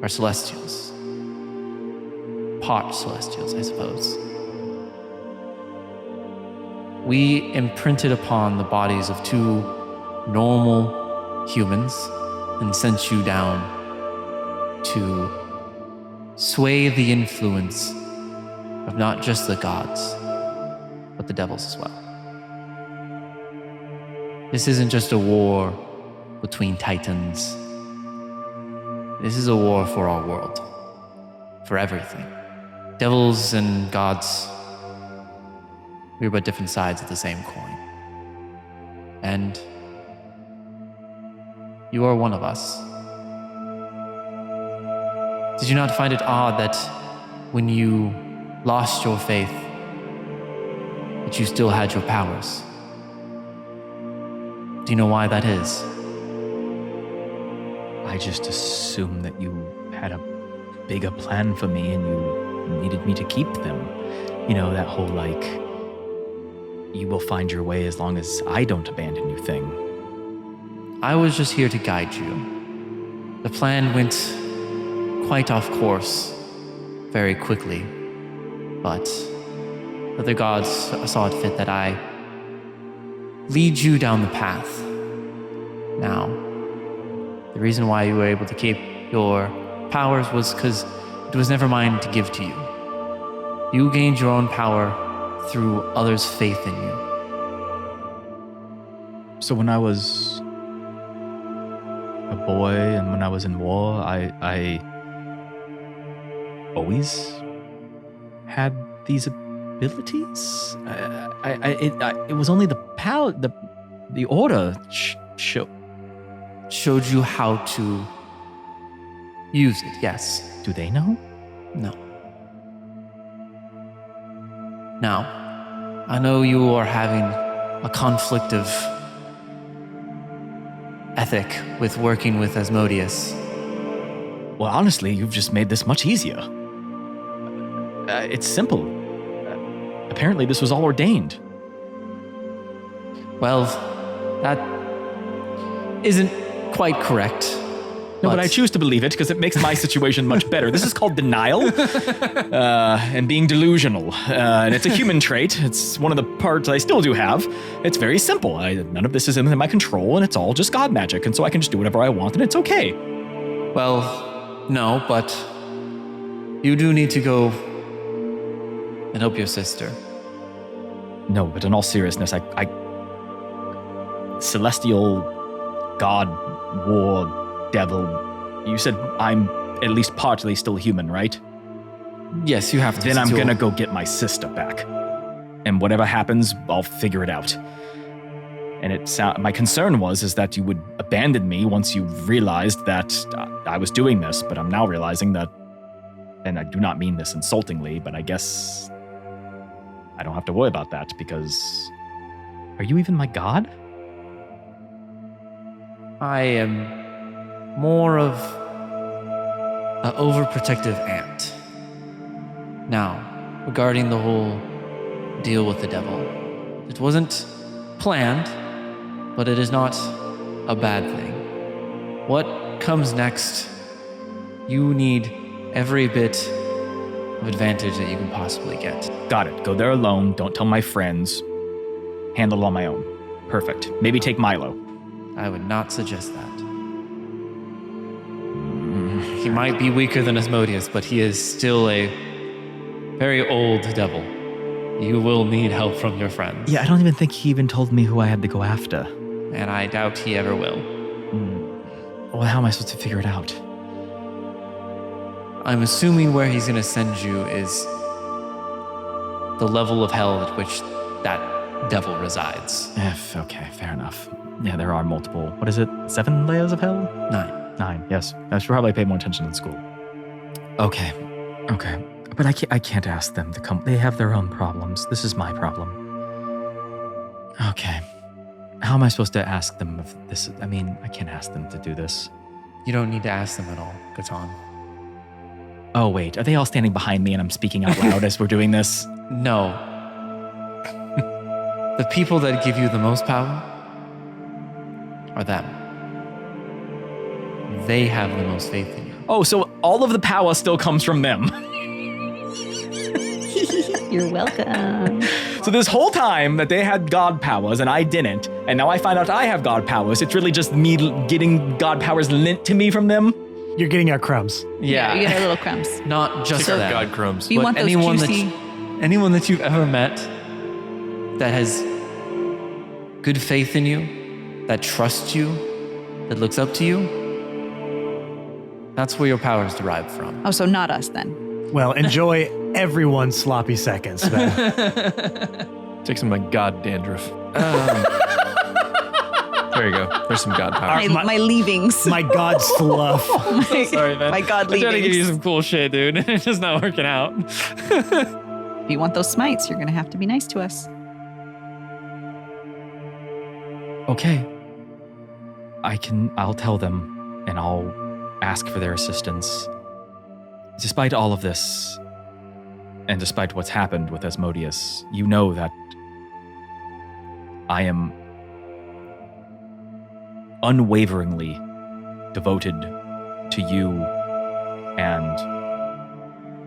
Speaker 2: are celestials. Part celestials, I suppose. We imprinted upon the bodies of two normal humans and sent you down to sway the influence of not just the gods, but the devils as well. This isn't just a war between titans. This is a war for our world, for everything. Devils and gods, we're but different sides of the same coin. And you are one of us. Did you not find it odd that when you lost your faith, that you still had your powers? Do you know why that is?
Speaker 1: I just assumed that you had a bigger plan for me and you needed me to keep them. You know, that whole like, you will find your way as long as I don't abandon you thing.
Speaker 2: I was just here to guide you. The plan went quite off course very quickly, but the other gods saw it fit that I lead you down the path. Now, the reason why you were able to keep your powers was because it was never mine to give to you. You gained your own power through others' faith in you.
Speaker 1: So when I was a boy and when I was in war, I always had these abilities. It was only the power, the order
Speaker 2: Showed you how to use it, yes.
Speaker 1: Do they know?
Speaker 2: No. Now, I know you are having a conflict of ethic with working with Asmodeus.
Speaker 1: Well, honestly, you've just made this much easier. It's simple. Apparently, this was all ordained.
Speaker 2: Well, that isn't quite correct.
Speaker 1: No, but I choose to believe it because it makes my situation much better. This is called denial and being delusional. And it's a human trait. It's one of the parts I still do have. It's very simple. None of this is in my control, and it's all just God magic. And so I can just do whatever I want, and it's okay.
Speaker 2: Well, no, but you do need to go and help your sister.
Speaker 1: No, but in all seriousness, celestial, God, war, devil, you said I'm at least partly still human, right?
Speaker 2: Yes, you have to.
Speaker 1: Then I'm gonna go get my sister back. And whatever happens, I'll figure it out. And my concern is that you would abandon me once you realized that I was doing this, but I'm now realizing that, and I do not mean this insultingly, but I guess I don't have to worry about that because are you even my god?
Speaker 2: I am more of an overprotective aunt. Now, regarding the whole deal with the devil, it wasn't planned, but it is not a bad thing. What comes next, you need every bit of advantage that you can possibly get.
Speaker 1: Got it. Go there alone. Don't tell my friends. Handle it on my own. Perfect. Maybe take Milo.
Speaker 2: I would not suggest that. He might be weaker than Asmodeus, but he is still a very old devil. You will need help from your friends.
Speaker 1: Yeah, I don't even think he even told me who I had to go after.
Speaker 2: And I doubt he ever will.
Speaker 1: Well, how am I supposed to figure it out?
Speaker 2: I'm assuming where he's going to send you is the level of hell at which that devil resides.
Speaker 1: Okay, fair enough. Yeah, there are multiple. What is it? 7 layers of hell? 9, yes. I should probably pay more attention in school. Okay. But I can't ask them to come. They have their own problems. This is my problem. Okay. How am I supposed to ask them if this? I mean, I can't ask them to do this.
Speaker 2: You don't need to ask them at all, Katon.
Speaker 1: Oh, wait. Are they all standing behind me and I'm speaking out loud as we're doing this?
Speaker 2: No. The people that give you the most power are them. They have the most faith in you.
Speaker 1: Oh, so all of the power still comes from them.
Speaker 6: You're welcome.
Speaker 1: So this whole time that they had God powers and I didn't, and now I find out I have God powers, it's really just me getting God powers lent to me from them?
Speaker 3: You're getting our crumbs.
Speaker 2: Yeah.
Speaker 6: You get our little crumbs.
Speaker 2: Not just
Speaker 5: Take our
Speaker 2: them.
Speaker 5: God crumbs.
Speaker 6: You
Speaker 2: But
Speaker 6: want those
Speaker 2: anyone
Speaker 6: juicy...
Speaker 2: anyone that you've ever met that has good faith in you, that trusts you, that looks up to you, that's where your power is derived from.
Speaker 6: Oh, so not us then.
Speaker 3: Well, enjoy everyone's sloppy seconds, man.
Speaker 5: Take some of my God dandruff. There you go. There's some God power.
Speaker 6: My leavings.
Speaker 3: My God slough.
Speaker 2: Sorry, man.
Speaker 6: My God
Speaker 2: I'm trying to give you
Speaker 6: leavings.
Speaker 2: some cool shit, dude. It's just not working out.
Speaker 6: If you want those smites, you're going to have to be nice to us.
Speaker 1: Okay. I'll tell them and I'll ask for their assistance. Despite all of this, and despite what's happened with Asmodeus, you know that I am unwaveringly devoted to you and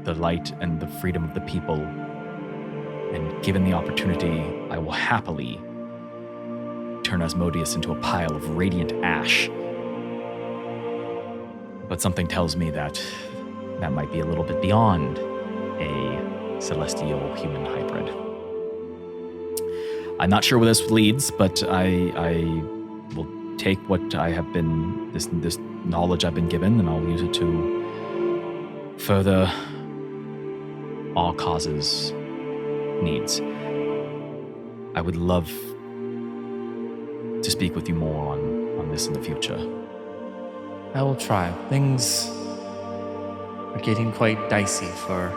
Speaker 1: the light and the freedom of the people. And given the opportunity, I will happily turn Asmodeus into a pile of radiant ash. But something tells me that that might be a little bit beyond a celestial human hybrid. I'm not sure where this leads, but I will take what I have been, this knowledge I've been given, and I'll use it to further all causes' needs. I would love to speak with you more on this in the future.
Speaker 2: I will try. Things are getting quite dicey for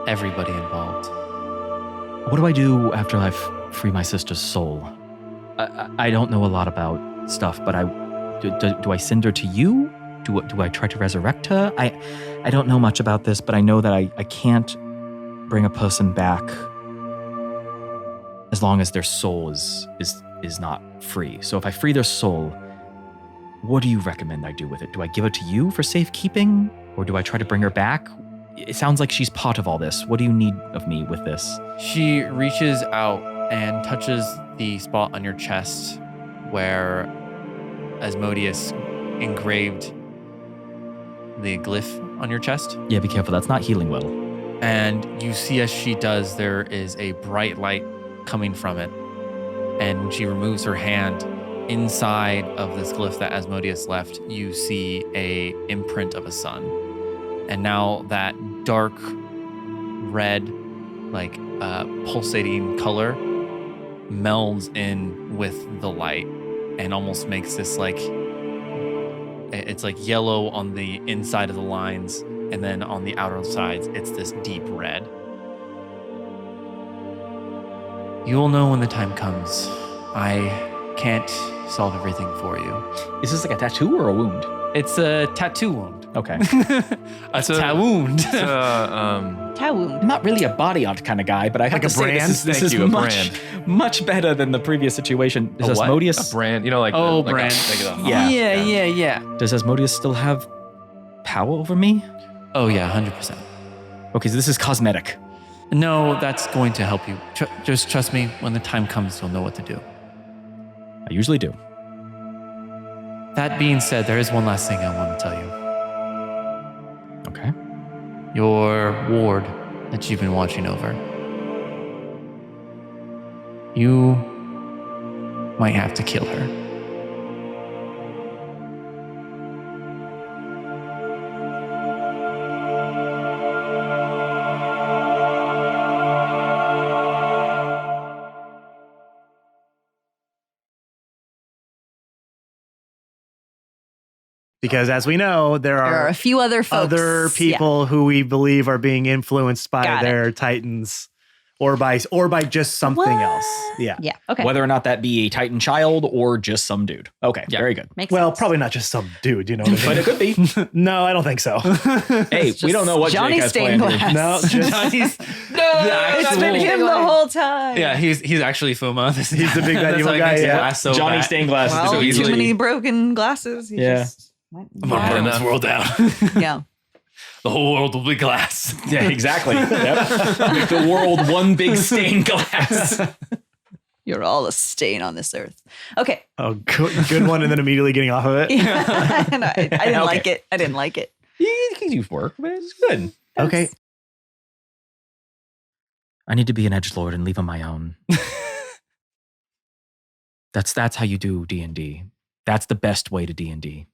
Speaker 2: everybody involved.
Speaker 1: What do I do after I free my sister's soul? I don't know a lot about stuff, but do I send her to you? Do I try to resurrect her? I don't know much about this, but I know that I can't bring a person back as long as their soul is not free. So if I free their soul, what do you recommend I do with it? Do I give it to you for safekeeping? Or do I try to bring her back? It sounds like she's part of all this. What do you need of me with this?
Speaker 2: She reaches out and touches the spot on your chest where Asmodeus engraved the glyph on your chest.
Speaker 1: Yeah, be careful. That's not healing well.
Speaker 2: And you see as she does, there is a bright light coming from it. And when she removes her hand, inside of this glyph that Asmodeus left, you see a imprint of a sun. And now that dark red, like pulsating color melds in with the light and almost makes this like, it's like yellow on the inside of the lines, and then on the outer sides, it's this deep red. You will know when the time comes. I can't solve everything for you.
Speaker 1: Is this like a tattoo or a wound?
Speaker 2: It's a tattoo wound.
Speaker 1: Okay.
Speaker 2: A ta wound.
Speaker 6: Tawoon.
Speaker 1: I'm not really a body art kind of guy, but I have
Speaker 3: Like
Speaker 1: to
Speaker 3: a
Speaker 1: say
Speaker 3: brand?
Speaker 1: this
Speaker 5: Thank
Speaker 1: is
Speaker 5: you, a
Speaker 1: much better than the previous situation. Is
Speaker 2: A what?
Speaker 1: Asmodeus?
Speaker 5: A brand, you know, like
Speaker 2: Oh,
Speaker 5: like
Speaker 2: brand.
Speaker 1: Yeah.
Speaker 2: Yeah.
Speaker 1: Does Asmodeus still have power over me?
Speaker 2: Oh, yeah, 100%.
Speaker 1: Okay, so this is cosmetic.
Speaker 2: No, that's going to help you. Just trust me, when the time comes, you'll know what to do.
Speaker 1: I usually do.
Speaker 2: That being said, there is one last thing I want to tell you.
Speaker 1: Okay.
Speaker 2: Your ward that you've been watching over. You might have to kill her.
Speaker 3: Because as we know, there
Speaker 4: There are
Speaker 3: are
Speaker 4: a few other folks.
Speaker 3: other people who we believe are being influenced by
Speaker 4: Got it.
Speaker 3: their titans or by just something
Speaker 4: What?
Speaker 3: else. Yeah.
Speaker 4: Yeah. Okay.
Speaker 1: Whether or not that be a Titan child or just some dude. Okay,
Speaker 2: Yeah.
Speaker 1: very good.
Speaker 4: Makes
Speaker 3: Well,
Speaker 4: sense.
Speaker 3: probably not just some dude, you know what I
Speaker 1: But it
Speaker 3: mean?
Speaker 1: could be.
Speaker 3: No, I don't think so.
Speaker 1: Hey,
Speaker 4: It's
Speaker 1: we don't know what
Speaker 4: Johnny
Speaker 1: Jake has
Speaker 4: stained
Speaker 1: planned. here.
Speaker 4: glass.
Speaker 3: No, just
Speaker 2: Johnny's
Speaker 4: It's been him the whole time.
Speaker 2: Yeah, he's actually Fuma.
Speaker 3: He's the big bad
Speaker 2: That's
Speaker 3: evil
Speaker 2: how he
Speaker 3: guy,
Speaker 2: makes
Speaker 3: yeah.
Speaker 2: glass so
Speaker 1: Johnny
Speaker 2: bad.
Speaker 1: stained glasses
Speaker 4: Well,
Speaker 1: so
Speaker 4: too
Speaker 1: easily.
Speaker 4: many broken glasses. He
Speaker 1: Yeah.
Speaker 4: just went
Speaker 2: I'm gonna burn
Speaker 4: wild.
Speaker 2: this world down.
Speaker 4: Yeah.
Speaker 2: The whole world will be glass.
Speaker 1: Yeah, exactly. Yep. Make the world one big stained glass.
Speaker 4: You're all a stain on this earth. Okay.
Speaker 3: Oh, good one, and then immediately getting off of it.
Speaker 4: And I didn't
Speaker 1: Okay.
Speaker 4: like it. I didn't like it.
Speaker 1: You can use work, but it's good.
Speaker 3: Okay.
Speaker 1: I need to be an edgelord and leave on my own. That's how you do D&D. That's the best way to D&D.